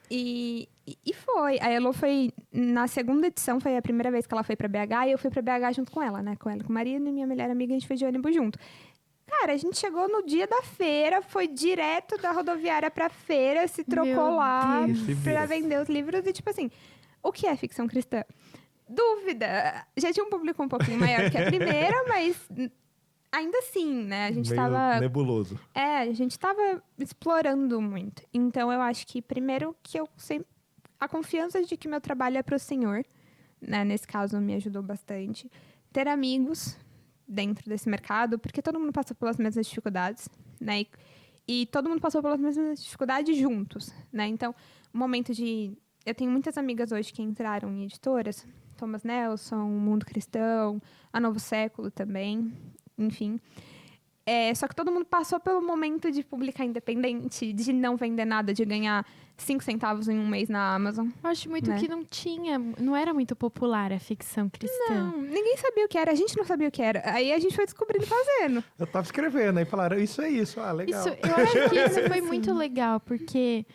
E foi. A Elo foi, na segunda edição, foi a primeira vez que ela foi pra BH, e eu fui pra BH junto com ela, né? Com ela, com a Marina e minha melhor amiga, a gente foi de ônibus junto. Cara, a gente chegou no dia da feira, foi direto da rodoviária pra feira, se trocou Meu lá Deus. pra vender os livros. E, tipo assim, o que é ficção cristã? Dúvida. Já tinha um público um pouquinho maior que a primeira, mas ainda assim, né? A gente Meio tava... nebuloso. a gente tava explorando muito. Então, eu acho que, primeiro, que eu sempre... A confiança de que meu trabalho é pro Senhor, né? Nesse caso, me ajudou bastante. Ter amigos dentro desse mercado, porque todo mundo passou pelas mesmas dificuldades, né? E todo mundo passou pelas mesmas dificuldades juntos, né? Então, o momento de... Eu tenho muitas amigas hoje que entraram em editoras. Thomas Nelson, Mundo Cristão, A Novo Século também, enfim. Só que todo mundo passou pelo momento de publicar independente, de não vender nada, de ganhar 5 centavos em um mês na Amazon. Eu acho muito Né? que não era muito popular a ficção cristã. Não, ninguém sabia o que era, a gente não sabia o que era. Aí a gente foi descobrindo e fazendo. Eu tava escrevendo, aí falaram, isso é isso. Ah, legal. Isso, eu acho que isso foi muito legal, porque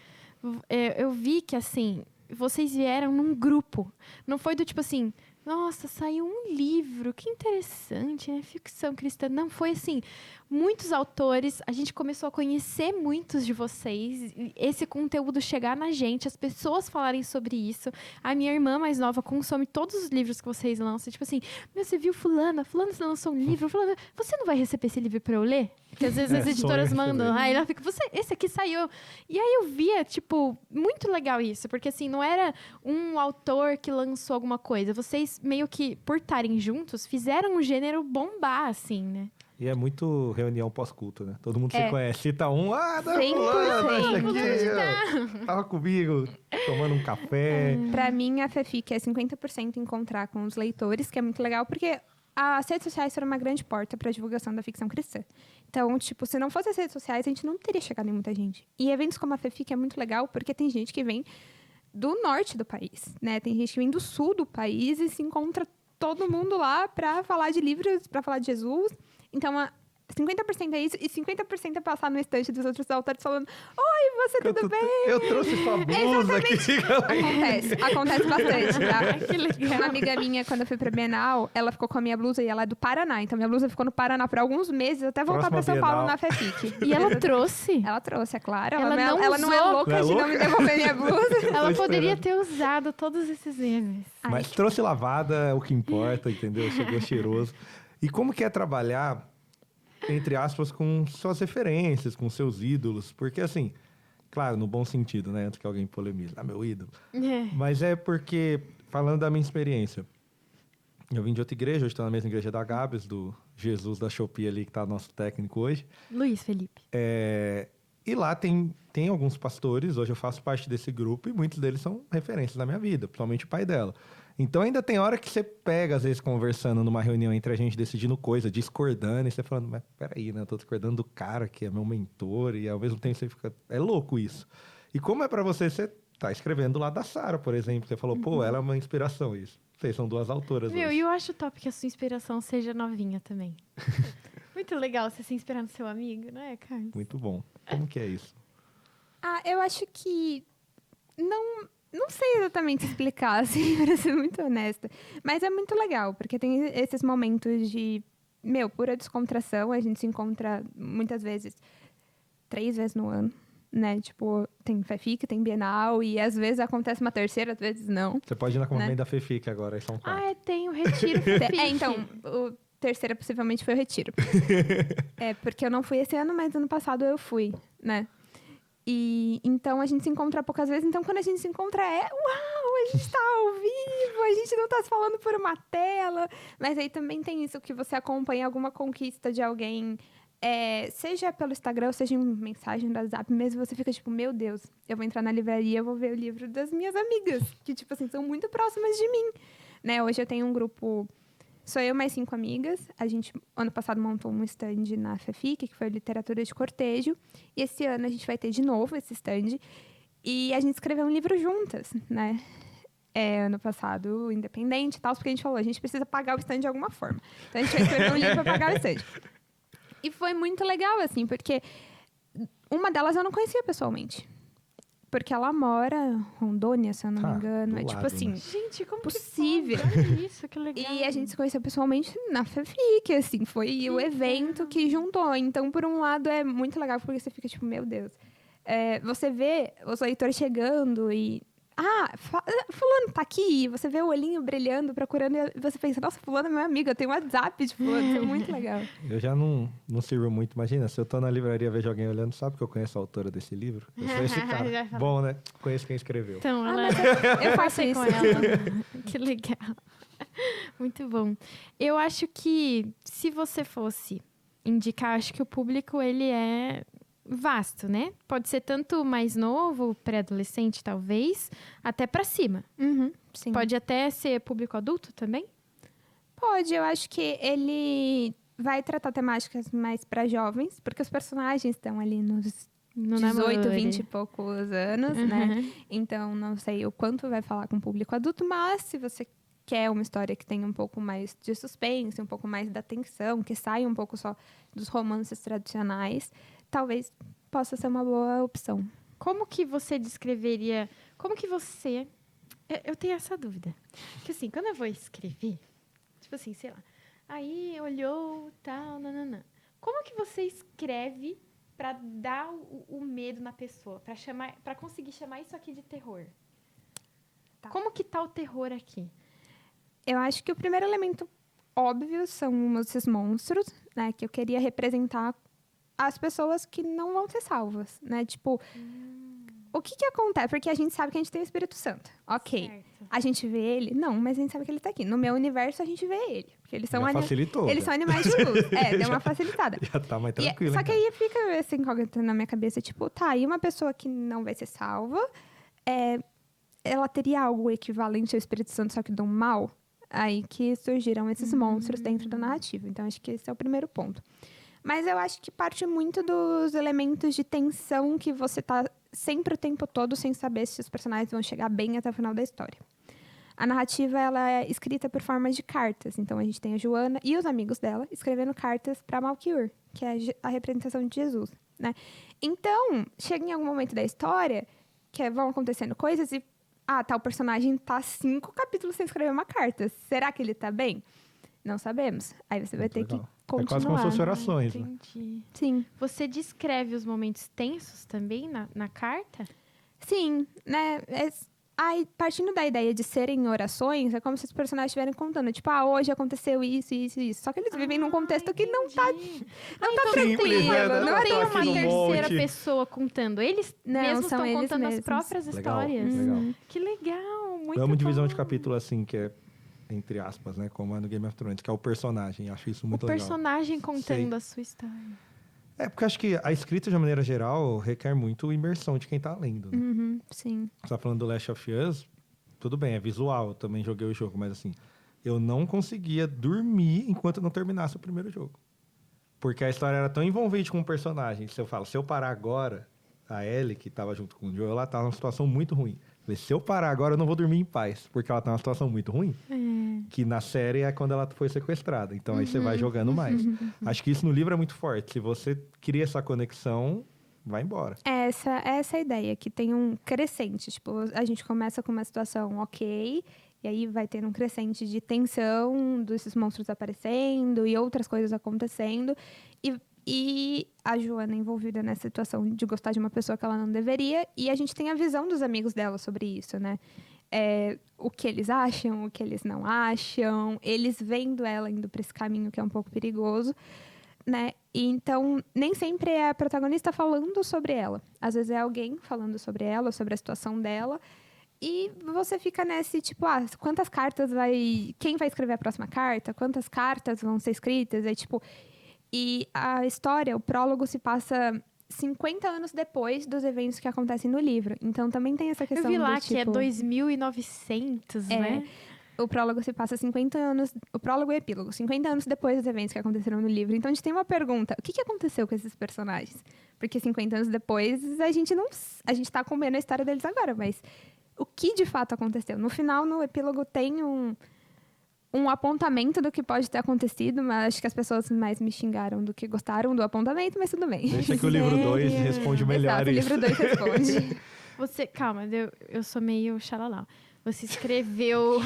eu vi que, assim, vocês vieram num grupo. Não foi do tipo assim, nossa, saiu um livro, que interessante, né? Ficção cristã. Não, foi assim, muitos autores, a gente começou a conhecer muitos de vocês, esse conteúdo chegar na gente, as pessoas falarem sobre isso. A minha irmã mais nova consome todos os livros que vocês lançam. Tipo assim, meu, você viu fulana lançou um livro, fulana, você não vai receber esse livro pra eu ler? Porque às vezes as editoras sonho mandam, receber. aí ela fica, esse aqui saiu. E aí eu via, tipo, muito legal isso, porque assim, não era um autor que lançou alguma coisa, vocês meio que, por estarem juntos, fizeram um gênero bombar, assim, né? E é muito reunião pós-culto, né? Todo mundo se É. conhece. Cita um, da 100%. fulana, esse aqui, ó, tava comigo, tomando um café. Pra mim, a FEFIC é 50% encontrar com os leitores, que é muito legal, porque as redes sociais foram uma grande porta para a divulgação da ficção cristã. Então, tipo, se não fosse as redes sociais, a gente não teria chegado em muita gente. E eventos como a FEFIC é muito legal, porque tem gente que vem do norte do país, né? Tem gente que vem do sul do país e se encontra todo mundo lá para falar de livros, para falar de Jesus. Então, 50% é isso e 50% é passar no estante dos outros autores falando: Oi, você tudo bem? Eu trouxe sua blusa aqui, galera. Acontece bastante, tá? Que legal. Uma amiga minha, quando eu fui pra Bienal, ela ficou com a minha blusa e ela é do Paraná. Então, minha blusa ficou no Paraná por alguns meses, até voltar Próxima pra São Paulo Bienal. na FEFIC. E ela trouxe. Ela trouxe, é claro. Ela Ela não não é usou. louca Não é de não me louca? devolver minha blusa. Ela Tô poderia esperando. ter usado todos esses memes. Mas trouxe lavada, é o que importa, entendeu? Chegou cheiroso. E como que é trabalhar, entre aspas, com suas referências, com seus ídolos? Porque, assim, claro, no bom sentido, né? Antes que alguém polemize. Ah, meu ídolo. É. Mas é porque, falando da minha experiência, eu vim de outra igreja, hoje estou na mesma igreja da Gabs, do Jesus da Shopee ali, que tá nosso técnico hoje. Luiz Felipe. E lá tem alguns pastores, hoje eu faço parte desse grupo, e muitos deles são referências da minha vida, principalmente o pai dela. Então ainda tem hora que você pega, às vezes, conversando numa reunião entre a gente, decidindo coisa, discordando, e você falando, mas peraí, né? Eu tô discordando do cara que é meu mentor, e ao mesmo tempo você fica... É louco isso. E como é pra você tá escrevendo lá da Sara, por exemplo, você falou, pô, ela é uma inspiração, isso. Vocês são duas autoras Meu, hoje. e eu acho top que a sua inspiração seja novinha também. Muito legal você se inspirar no seu amigo, não é, Carlos? Muito bom. Como que é isso? Eu acho que... Não sei exatamente explicar, assim, pra ser muito honesta. Mas é muito legal, porque tem esses momentos de, pura descontração. A gente se encontra, muitas vezes, 3 vezes no ano, né? Tipo, tem FEFIC, tem Bienal, e às vezes acontece uma terceira, às vezes não. Você pode ir na convivência da FEFIC agora, em São Paulo. Tem o Retiro Fique. Então, o terceira possivelmente foi o Retiro. Porque eu não fui esse ano, mas ano passado eu fui, né? E então a gente se encontra poucas vezes. Então, quando a gente se encontra, uau, a gente tá ao vivo, a gente não tá se falando por uma tela. Mas aí também tem isso que você acompanha alguma conquista de alguém, seja pelo Instagram, ou seja em mensagem do WhatsApp mesmo, você fica tipo, meu Deus, eu vou entrar na livraria, eu vou ver o livro das minhas amigas, que, tipo assim, são muito próximas de mim, né? Hoje eu tenho um grupo, sou eu mais 5 amigas. A gente, ano passado, montou um stand na FEFIC, que foi Literatura de Cortejo. E esse ano a gente vai ter de novo esse stand. E a gente escreveu um livro juntas, né? Ano passado, independente e tal, porque a gente falou, a gente precisa pagar o stand de alguma forma. Então a gente vai escrever um livro para pagar o stand. E foi muito legal, assim, porque uma delas eu não conhecia pessoalmente. Porque ela mora em Rondônia, se eu não me engano. do É tipo lado, assim, né? Gente, como possível. que pode? Olha isso, que legal. E a gente se conheceu pessoalmente na FEFIC, assim, foi o evento que juntou. Então, por um lado, é muito legal, porque você fica tipo, meu Deus. Você vê os leitores chegando e... fulano tá aqui, e você vê o olhinho brilhando, procurando, e você pensa, nossa, fulano é meu amigo, eu tenho um WhatsApp de fulano, isso é muito legal. Eu já não sirvo muito. Imagina, se eu tô na livraria e vejo alguém olhando, sabe que eu conheço a autora desse livro? Eu sou esse Já cara. fala. Bom, né? Conheço quem escreveu. Então, ela... Eu faço Passei isso. com ela. Que legal. Muito bom. Eu acho que se você fosse indicar, acho que o público, ele é vasto, né? Pode ser tanto mais novo, pré-adolescente, talvez, até pra cima. Sim. Pode até ser público adulto também? Pode, eu acho que ele vai tratar temáticas mais para jovens, porque os personagens estão ali nos No 18, namoro. 20 e poucos anos, né? Então, não sei o quanto vai falar com o público adulto, mas se você quer uma história que tenha um pouco mais de suspense, um pouco mais da tensão, que saia um pouco só dos romances tradicionais, talvez possa ser uma boa opção. Como que você descreveria... Como que você... Eu tenho essa dúvida. Porque assim, quando eu vou escrever, tipo assim, sei lá, aí olhou, tal, nananã. Como que você escreve pra dar o medo na pessoa? Pra conseguir chamar isso aqui de terror? Tá. Como que tá o terror aqui? Eu acho que o primeiro elemento óbvio são esses monstros, né? Que eu queria representar as pessoas que não vão ser salvas, né? Tipo, o que acontece? Porque a gente sabe que a gente tem o Espírito Santo. Ok. Certo. A gente vê ele? Não, mas a gente sabe que ele tá aqui. No meu universo, a gente vê ele. Porque eles são, Já facilitou. eles são animais de luz. Deu uma facilitada. Já tá mais E tranquilo. só que então. aí fica essa incógnita na minha cabeça, tipo, tá, e uma pessoa que não vai ser salva, ela teria algo equivalente ao Espírito Santo, só que do mal? Aí que surgiram esses monstros dentro da narrativa. Então, acho que esse é o primeiro ponto. Mas eu acho que parte muito dos elementos de tensão que você tá sempre o tempo todo sem saber se os personagens vão chegar bem até o final da história. a narrativa ela é escrita por forma de cartas. Então, a gente tem a Joana e os amigos dela escrevendo cartas para Malchior, que é a representação de Jesus, né? Então, chega em algum momento da história que vão acontecendo coisas e tal personagem tá 5 capítulos sem escrever uma carta. Será que ele tá bem? Não sabemos. Aí você vai ter que continuar. É quase como se fosse orações, né? Entendi. Sim. Você descreve os momentos tensos também na carta? Sim, né? Aí, partindo da ideia de serem orações, é como se os personagens estivessem contando. Tipo, hoje aconteceu isso, isso, isso. Só que eles vivem num contexto que não tá tranquilo. Simples, né? Não tem uma no terceira monte. pessoa contando. Eles Não, mesmos são estão eles contando as mesmos. próprias Legal, histórias. legal. Que legal, muito Eu amo divisão de bom. capítulo assim, que é entre aspas, né? Como é no Game of Thrones, que é o personagem. Acho isso muito O legal. personagem contando Sei. a sua história. É, porque eu acho que a escrita, de uma maneira geral, requer muito imersão de quem tá lendo, né? Uhum, sim. Você tá falando do Last of Us, tudo bem, é visual, eu também joguei o jogo, mas assim, eu não conseguia dormir enquanto não terminasse o primeiro jogo. Porque a história era tão envolvente com o personagem. Se eu parar agora, a Ellie, que tava junto com o Joel, ela tá numa situação muito ruim. Falei, se eu parar agora, eu não vou dormir em paz, porque ela tá numa situação muito ruim. Que na série é quando ela foi sequestrada. Então aí você vai jogando mais. Acho que isso no livro é muito forte. Se você cria essa conexão, vai embora. Essa é a ideia, que tem um crescente. Tipo, a gente começa com uma situação ok, e aí vai tendo um crescente de tensão, desses monstros aparecendo e outras coisas acontecendo. E a Joana envolvida nessa situação de gostar de uma pessoa que ela não deveria. E a gente tem a visão dos amigos dela sobre isso, né? O que eles acham, o que eles não acham. Eles vendo ela indo para esse caminho que é um pouco perigoso, né? E então, nem sempre é a protagonista falando sobre ela. Às vezes é alguém falando sobre ela, sobre a situação dela. E você fica nesse, tipo, quantas cartas quem vai escrever a próxima carta? Quantas cartas vão ser escritas? E a história, o prólogo se passa 50 anos depois dos eventos que acontecem no livro. Então, também tem essa Eu questão vi lá do, que é 2900, né? O prólogo se passa 50 anos... O prólogo e o epílogo, 50 anos depois dos eventos que aconteceram no livro. Então, a gente tem uma pergunta. O que aconteceu com esses personagens? Porque 50 anos depois, a gente tá acompanhando a história deles agora, mas o que de fato aconteceu? No final, no epílogo, tem um apontamento do que pode ter acontecido, mas acho que as pessoas mais me xingaram do que gostaram do apontamento, mas tudo bem. Deixa que o livro 2 responde melhor Exato, isso. o livro 2 responde. Calma, eu sou meio xalalau. Você escreveu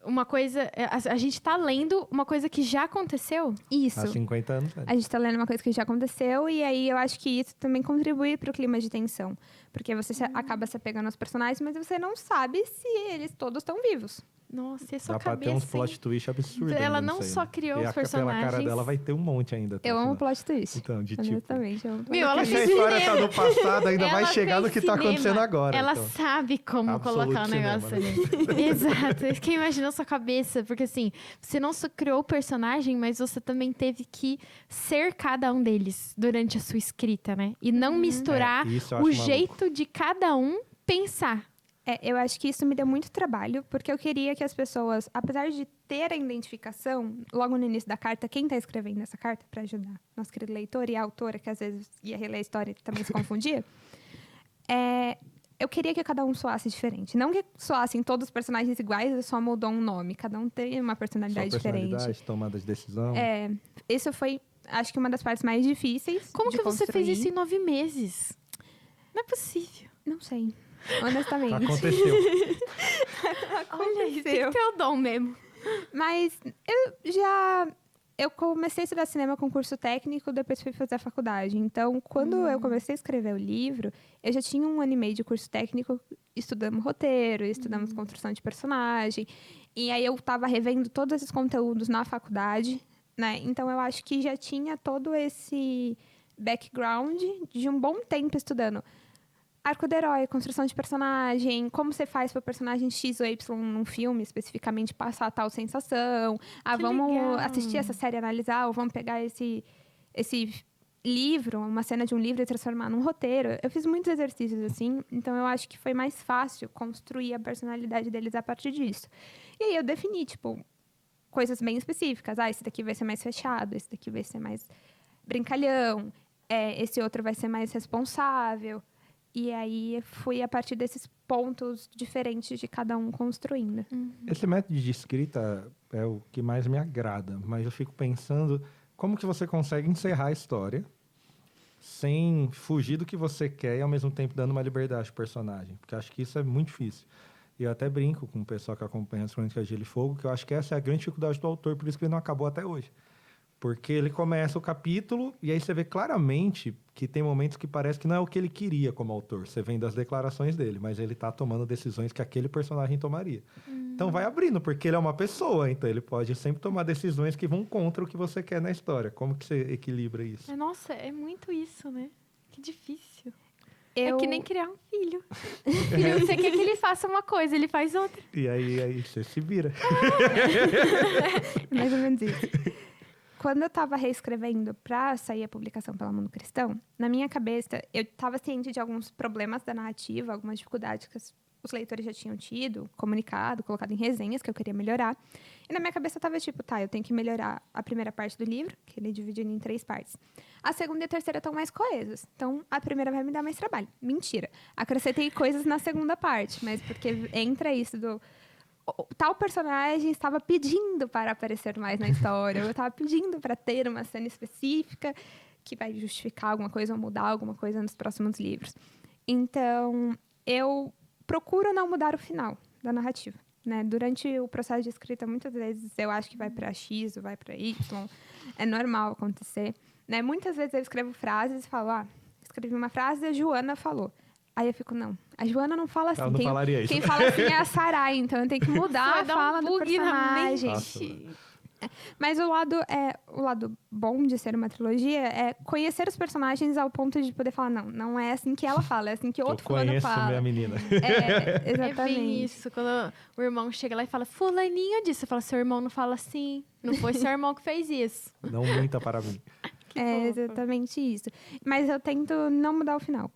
uma coisa... A gente tá lendo uma coisa que já aconteceu? Isso. Há 50 anos. A gente tá lendo uma coisa que já aconteceu, e aí eu acho que isso também contribui pro clima de tensão. Porque você acaba se apegando aos personagens, mas você não sabe se eles todos estão vivos. Nossa, e a sua Dá pra cabeça... ter uns plot twist absurdos. Ela ainda não nisso aí, só né? criou E os pela personagens... cara dela vai ter um monte ainda. até Eu o amo final. plot twist. Então, de tipo... Honestamente, eu amo plot Meu, ela Porque se a fez história tá cinema. no passado, ainda vai Ela chegar no fez que tá cinema. acontecendo agora. Ela então. sabe como Absolute colocar o negócio cinema, ali. Exato. Eu fiquei imaginando a sua cabeça. Porque assim, você não só criou o personagem, mas você também teve que ser cada um deles durante a sua escrita, né? E não misturar isso eu o acho jeito de cada um pensar. Eu acho que isso me deu muito trabalho, porque eu queria que as pessoas, apesar de ter a identificação, logo no início da carta, quem está escrevendo essa carta, para ajudar nosso querido leitor e a autora, que às vezes ia reler a história e também se confundia, eu queria que cada um soasse diferente. Não que soassem todos os personagens iguais, só mudou um nome. Cada um tem uma personalidade Sua diferente. personalidade, tomada de decisão. Isso foi, acho que uma das partes mais difíceis Como de que você fez construir. isso em 9 meses? Não é possível. Não sei, honestamente. Aconteceu. Olha aí, tem que ter o dom mesmo. Mas eu comecei a estudar cinema com curso técnico, depois fui fazer a faculdade. Então, quando eu comecei a escrever o livro, eu já tinha 1 ano e meio de curso técnico, estudamos roteiro, estudamos construção de personagem. E aí eu estava revendo todos esses conteúdos na faculdade, né? Então, eu acho que já tinha todo esse background de um bom tempo estudando arco do herói, construção de personagem, como você faz para o personagem X ou Y num filme, especificamente passar tal sensação. Vamos legal. assistir essa série, analisar, ou vamos pegar esse livro, uma cena de um livro e transformar num roteiro. Eu fiz muitos exercícios assim, então eu acho que foi mais fácil construir a personalidade deles a partir disso. E aí eu defini, coisas bem específicas. Esse daqui vai ser mais fechado, esse daqui vai ser mais brincalhão, esse outro vai ser mais responsável. E aí fui a partir desses pontos diferentes de cada um construindo. Esse método de escrita é o que mais me agrada, mas eu fico pensando como que você consegue encerrar a história sem fugir do que você quer e ao mesmo tempo dando uma liberdade ao personagem, porque eu acho que isso é muito difícil. E eu até brinco com o pessoal que acompanha as Crônicas de Gelo e Fogo, que eu acho que essa é a grande dificuldade do autor, por isso que ele não acabou até hoje. Porque ele começa o capítulo e aí você vê claramente que tem momentos que parece que não é o que ele queria como autor. Você vendo as declarações dele, mas ele tá tomando decisões que aquele personagem tomaria. Então vai abrindo, porque ele é uma pessoa, então ele pode sempre tomar decisões que vão contra o que você quer na história. Como que você equilibra isso? Nossa, é muito isso, né? Que difícil. Eu... É que nem criar um filho. Filho, você quer que ele faça uma coisa, ele faz outra. E aí você se vira. Mais ou menos isso. Quando eu estava reescrevendo para sair a publicação pela Mundo Cristão, na minha cabeça, eu estava ciente de alguns problemas da narrativa, algumas dificuldades que os leitores já tinham tido, comunicado, colocado em resenhas, que eu queria melhorar. E na minha cabeça estava tipo, tá, eu tenho que melhorar a primeira parte do livro, que ele é dividido em 3 partes. A segunda e a terceira estão mais coesas. Então, a primeira vai me dar mais trabalho. Mentira. Acrescentei coisas na segunda parte, mas porque entra isso do... Tal personagem estava pedindo para aparecer mais na história, eu estava pedindo para ter uma cena específica que vai justificar alguma coisa ou mudar alguma coisa nos próximos livros. Então, eu procuro não mudar o final da narrativa, né? Durante o processo de escrita, muitas vezes eu acho que vai para X ou vai para Y, é normal acontecer, né? Muitas vezes eu escrevo frases e falo, escrevi uma frase e a Joana falou. Aí eu fico, não, a Joana não fala assim. Ela não falaria isso. Quem fala assim é a Sarai, então eu tenho que mudar a fala do personagem. Mas o lado bom de ser uma trilogia é conhecer os personagens ao ponto de poder falar, não é assim que ela fala, é assim que outro fulano fala. Eu conheço minha menina. Exatamente. É bem isso, quando o irmão chega lá e fala, fulaninho disso, eu falo, seu irmão não fala assim, não foi seu irmão que fez isso. Não minta para mim. É exatamente isso. Mas eu tento não mudar o final.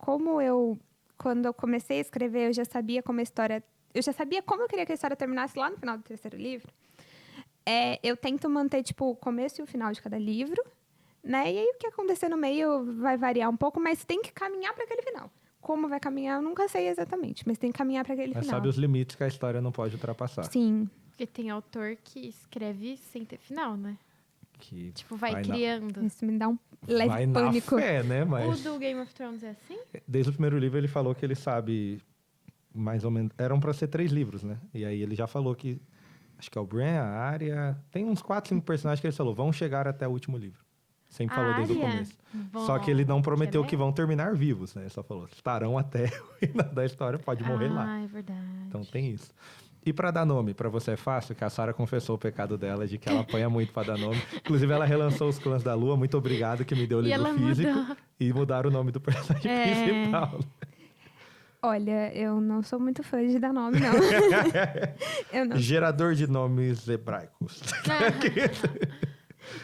Quando eu comecei a escrever, eu já sabia como eu queria que a história terminasse lá no final do 3º livro. Eu tento manter, o começo e o final de cada livro, né? E aí, o que acontecer no meio vai variar um pouco, mas tem que caminhar para aquele final. Como vai caminhar, eu nunca sei exatamente, mas tem que caminhar para aquele Mas final. sabe os limites que a história não pode ultrapassar. Sim. Porque tem autor que escreve sem ter final, né? Que vai criando. Isso me dá um leve vai pânico. na fé, né? Mas... O do Game of Thrones é assim? Desde o primeiro livro ele falou que ele sabe mais ou menos... Eram para ser 3 livros, né? E aí ele já falou que... Acho que é o Bran, a Arya... Tem uns 4, 5 personagens que ele falou, vão chegar até o último livro. Sempre falou desde o começo. Só que ele não prometeu que vão terminar vivos, né? Ele só falou, estarão até o final da história, pode morrer lá. É verdade. Então tem isso. E para dar nome, para você é fácil, que a Sarah confessou o pecado dela de que ela apanha muito para dar nome. Inclusive, ela relançou os Clãs da Lua. Muito obrigado que me deu o livro físico. Mudou. E mudaram o nome do personagem principal. Olha, eu não sou muito fã de dar nome, não. Eu não. Gerador de nomes hebraicos.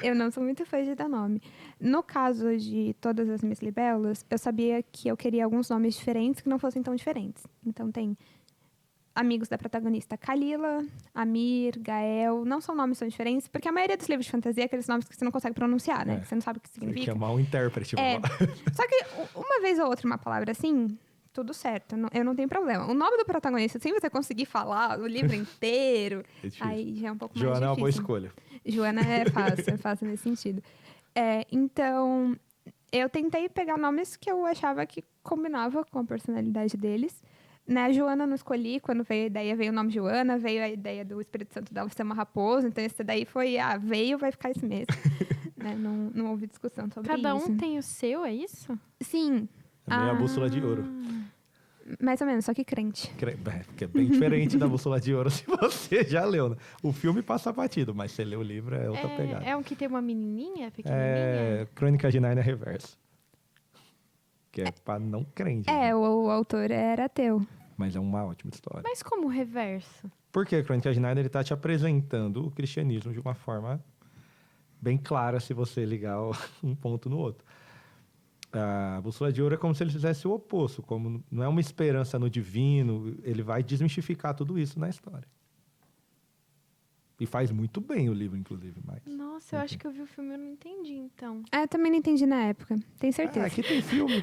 Eu não sou muito fã de dar nome. No caso de todas as minhas libelos, eu sabia que eu queria alguns nomes diferentes que não fossem tão diferentes. Então tem amigos da protagonista Kalila, Amir, Gael. Não são nomes tão diferentes, porque a maioria dos livros de fantasia é aqueles nomes que você não consegue pronunciar, né? Que você não sabe o que significa. Que é mal intérprete. Só que uma vez ou outra uma palavra assim, tudo certo. Eu não tenho problema. O nome do protagonista, sem você conseguir falar o livro inteiro, aí já é um pouco mais difícil. Joana é uma boa escolha. Joana é fácil nesse sentido. Então, eu tentei pegar nomes que eu achava que combinava com a personalidade deles. Né, a Joana não escolhi, quando veio a ideia, veio o nome Joana, veio a ideia do Espírito Santo dela ser uma raposa, então esse daí foi, veio, vai ficar isso mesmo. Né, não houve discussão sobre isso. Cada um tem o seu, é isso? Sim. Também a bússola de ouro. Mais ou menos, só que crente. Que é bem diferente da bússola de ouro, se você já leu, né? O filme passa batido, mas você lê o livro, é outra pegada. É um que tem uma menininha, pequenininha? É Crônica de Nárnia Reverso. Que é pra não crente. O autor era ateu. Mas é uma ótima história. Mas como o reverso? Porque a Crônica de Nárnia, ele tá te apresentando o cristianismo de uma forma bem clara, se você ligar um ponto no outro. A Bússola de Ouro é como se ele fizesse o oposto, como não é uma esperança no divino, ele vai desmistificar tudo isso na história. E faz muito bem o livro, inclusive. Mas... Nossa, eu acho que eu vi o filme e eu não entendi, então. Eu também não entendi na época, tenho certeza. Aqui tem filme.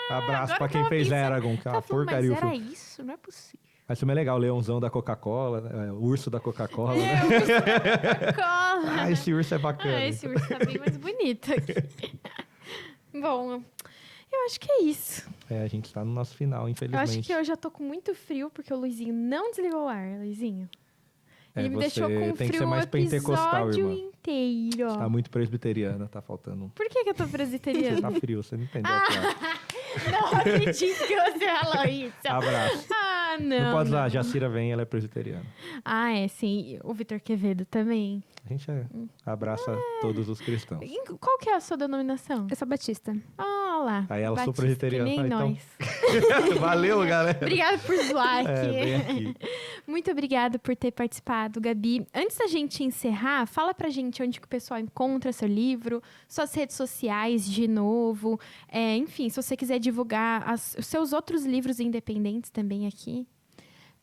Abraço agora pra quem tava fez pensando. Eragon, que é uma Tava falando, porcaria o mas era filme. isso? Não é possível. Mas filme é legal, o leãozão da Coca-Cola, né? O urso da Coca-Cola. né? É, o urso da Coca-Cola. Ah, esse urso é bacana. Ah, esse urso tá bem mais bonito aqui. Bom, eu acho que é isso. É, a gente tá no nosso final, Eu infelizmente. acho que eu já tô com muito frio, porque o Luizinho não desligou o ar, Luizinho. Ele me deixou você com tem que frio ser o mais pentecostal, episódio irmã. inteiro. Você tá muito presbiteriana, tá faltando. Por que eu tô Você presbiteriana? tá frio, você não entendeu. Cara. Não acredito que você falou isso. Abraço. Ah, não. Não pode usar, não. Jacira vem, ela é presbiteriana. Ah, é, sim. O Vitor Quevedo também. A gente abraça todos os cristãos. E qual que é a sua denominação? Eu sou batista. Ah, lá. Aí ela sou Batista, presbiteriana. que nem Então, nós. valeu, galera. Obrigada por zoar aqui. Vem aqui. Muito obrigada por ter participado, Gabi. Antes da gente encerrar, fala pra gente onde que o pessoal encontra seu livro, suas redes sociais de novo. Enfim, se você quiser divulgar os seus outros livros independentes também aqui.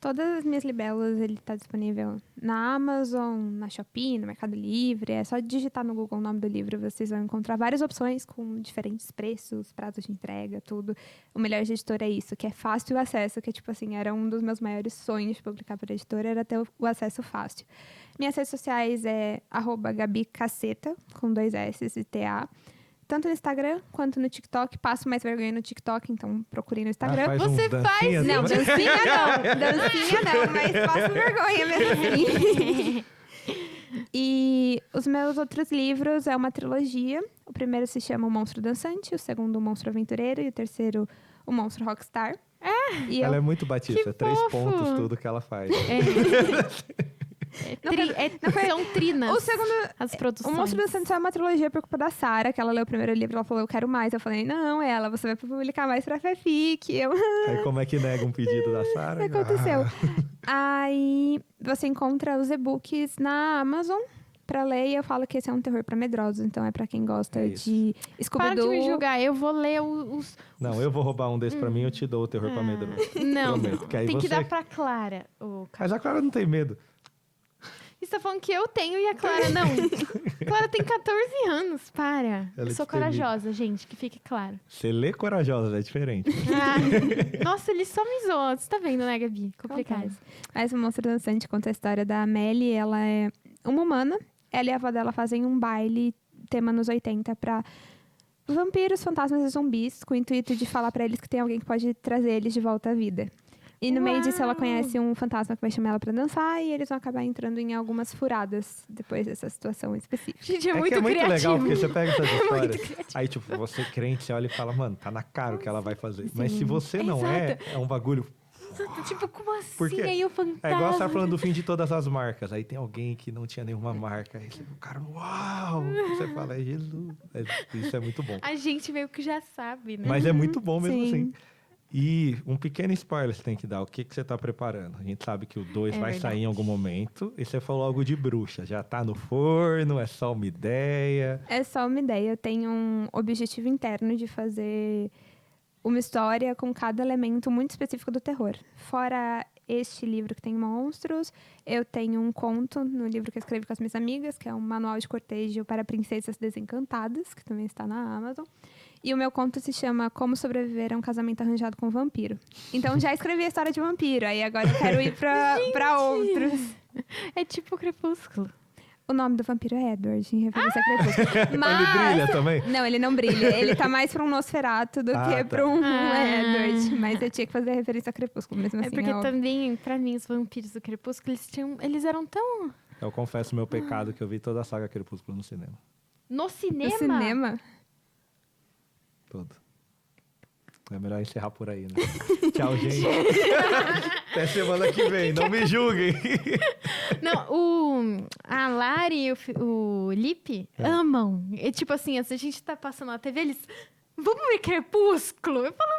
Todas as minhas libelas, ele está disponível na Amazon, na Shopee, no Mercado Livre. É só digitar no Google o nome do livro, vocês vão encontrar várias opções com diferentes preços, prazos de entrega, tudo. O melhor de editora é isso, que é fácil o acesso, que tipo assim, era um dos meus maiores sonhos de publicar para editora, era ter o acesso fácil. Minhas redes sociais é @gabicaceta, com 2 S e TA. Tanto no Instagram quanto no TikTok. Passo mais vergonha no TikTok, então procurem no Instagram. faz Você uns faz- dancinhas, Não, né? dancinha não. Dancinha não, mas faço vergonha mesmo assim. E os meus outros livros é uma trilogia. O primeiro se chama O Monstro Dançante, o segundo O Monstro Aventureiro e o terceiro O Monstro Rockstar. E Ela eu... é muito batista, Que 3 fofo. pontos tudo que ela faz. São trinas O segundo... as O produções. Monstro Dançante é uma trilogia por culpa da Sara, que ela leu o primeiro livro, ela falou, eu quero mais. Eu falei, não, você vai publicar mais pra Fefic. Aí como é que nega um pedido da Sara? O que aconteceu? Aí você encontra os e-books na Amazon pra ler e eu falo que esse é um terror pra medrosos, então é pra quem gosta É isso. de Para de Scooby-Doo. me julgar, eu vou ler os... Não, eu vou roubar um desse pra mim, eu te dou o terror pra medroso. Não, Prometo, que aí tem que você- dar pra Clara. Mas a Clara não tem medo. Você tá falando que eu tenho e a Clara não. Clara tem 14 anos, para. Ela Eu é sou destemida. corajosa, gente, que fique claro. Você lê corajosa, é diferente. Ah, nossa, ele só me zoou. Você tá vendo, né, Gabi? Complicado. Acontece. Mas o Monstro Dançante conta a história da Amélie, ela é uma humana. Ela e a avó dela fazem um baile, tema nos 80, pra vampiros, fantasmas e zumbis, com o intuito de falar pra eles que tem alguém que pode trazer eles de volta à vida. E no meio disso ela Uau! conhece um fantasma que vai chamar ela pra dançar e eles vão acabar entrando em algumas furadas depois dessa situação específica. Gente, é que muito é muito criativo. legal, porque você pega essas muito histórias, criativo. aí tipo, você crente, você olha e fala, mano, tá na cara o que ela vai fazer. Mas se Sim. você não é um bagulho... Tipo, como assim? Por quê? Aí o fantasma... É igual você tá falando do fim de todas as marcas. Aí tem alguém que não tinha nenhuma marca. Aí você, o cara, uau! Você fala, é Jesus. Isso é muito bom. A gente meio que já sabe, né? Mas é muito bom mesmo Sim. assim. E um pequeno spoiler você tem que dar. O que você tá preparando? A gente sabe que o 2 É vai verdade. sair em algum momento. E você falou algo de bruxa. Já tá no forno? É só uma ideia? É só uma ideia. Eu tenho um objetivo interno de fazer uma história com cada elemento muito específico do terror. Fora este livro que tem monstros, eu tenho um conto no livro que eu escrevi com as minhas amigas, que é um manual de cortejo para princesas desencantadas, que também está na Amazon. E o meu conto se chama Como Sobreviver a um Casamento Arranjado com um Vampiro. Então já escrevi a história de vampiro, aí agora eu quero ir pra outros. É tipo o Crepúsculo. O nome do vampiro é Edward, em referência a Crepúsculo. Mas... Ele brilha também? Não, ele não brilha. Ele tá mais pra um Nosferatu do que Tá. pra um Ah. Edward. Mas eu tinha que fazer referência a Crepúsculo mesmo assim. É porque óbvio. também, pra mim, os vampiros do Crepúsculo, eles eram tão... Eu confesso meu pecado que eu vi toda a saga Crepúsculo no cinema. No cinema? No cinema? Todo. É melhor encerrar por aí, né? Tchau, gente. Até semana que vem. Não me julguem. Não, a Lari e o Lipe É. amam. E, tipo assim, se a gente tá passando na TV, eles... Vamos ver Crepúsculo? Eu falo,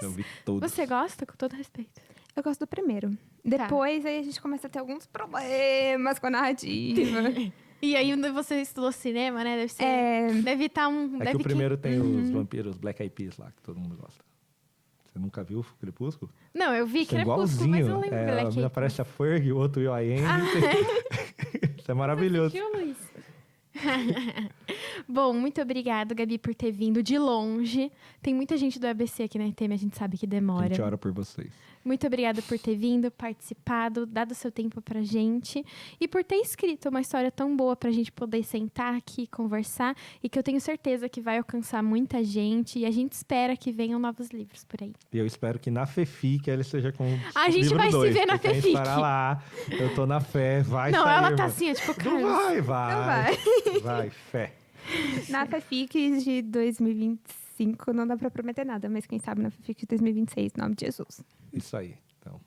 Eu vi todos. você gosta? Com todo respeito. Eu gosto do primeiro. Depois aí a gente começa a ter alguns problemas com a narrativa. E aí, você estudou cinema, né? Deve ser... É, Deve estar um... É que deve o primeiro tem os vampiros Black Eyed Peas lá, que todo mundo gosta. Você nunca viu o Crepúsculo? Não, eu vi São Crepúsculo, mas eu não lembro É, Black a menina Eyed parece a Ferg, o outro o I.Am. Isso é maravilhoso. Viu, Luiz? Bom, muito obrigado, Gabi, por ter vindo de longe. Tem muita gente do ABC aqui na RTM, a gente sabe que A demora. gente ora por vocês. Muito obrigada por ter vindo, participado, dado seu tempo pra gente e por ter escrito uma história tão boa pra gente poder sentar aqui, conversar e que eu tenho certeza que vai alcançar muita gente e a gente espera que venham novos livros por aí. E eu espero que na FEFIC ele seja com A gente livro vai se 2, ver na porque a gente FEFIC. estará lá, eu tô na fé, vai Não, sair, ela tá irmã. assim, ó, tipo, Não Carlos. vai. Vai, fé. Na FEFIC de 2025 não dá pra prometer nada, mas quem sabe na FEFIC de 2026, em nome de Jesus. Isso aí. Então,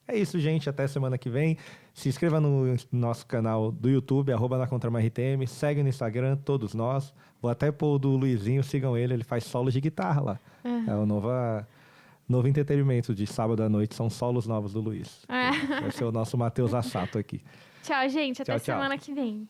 é isso, gente. Até semana que vem. Se inscreva no nosso canal do YouTube, @nacontramaRTM. Segue no Instagram, todos nós. Vou até pôr o do Luizinho, sigam ele faz solos de guitarra lá. É o novo entretenimento de sábado à noite, são solos novos do Luiz. Vai ser o nosso Matheus Assato aqui. Tchau, gente. Até Tchau, tchau. semana que vem.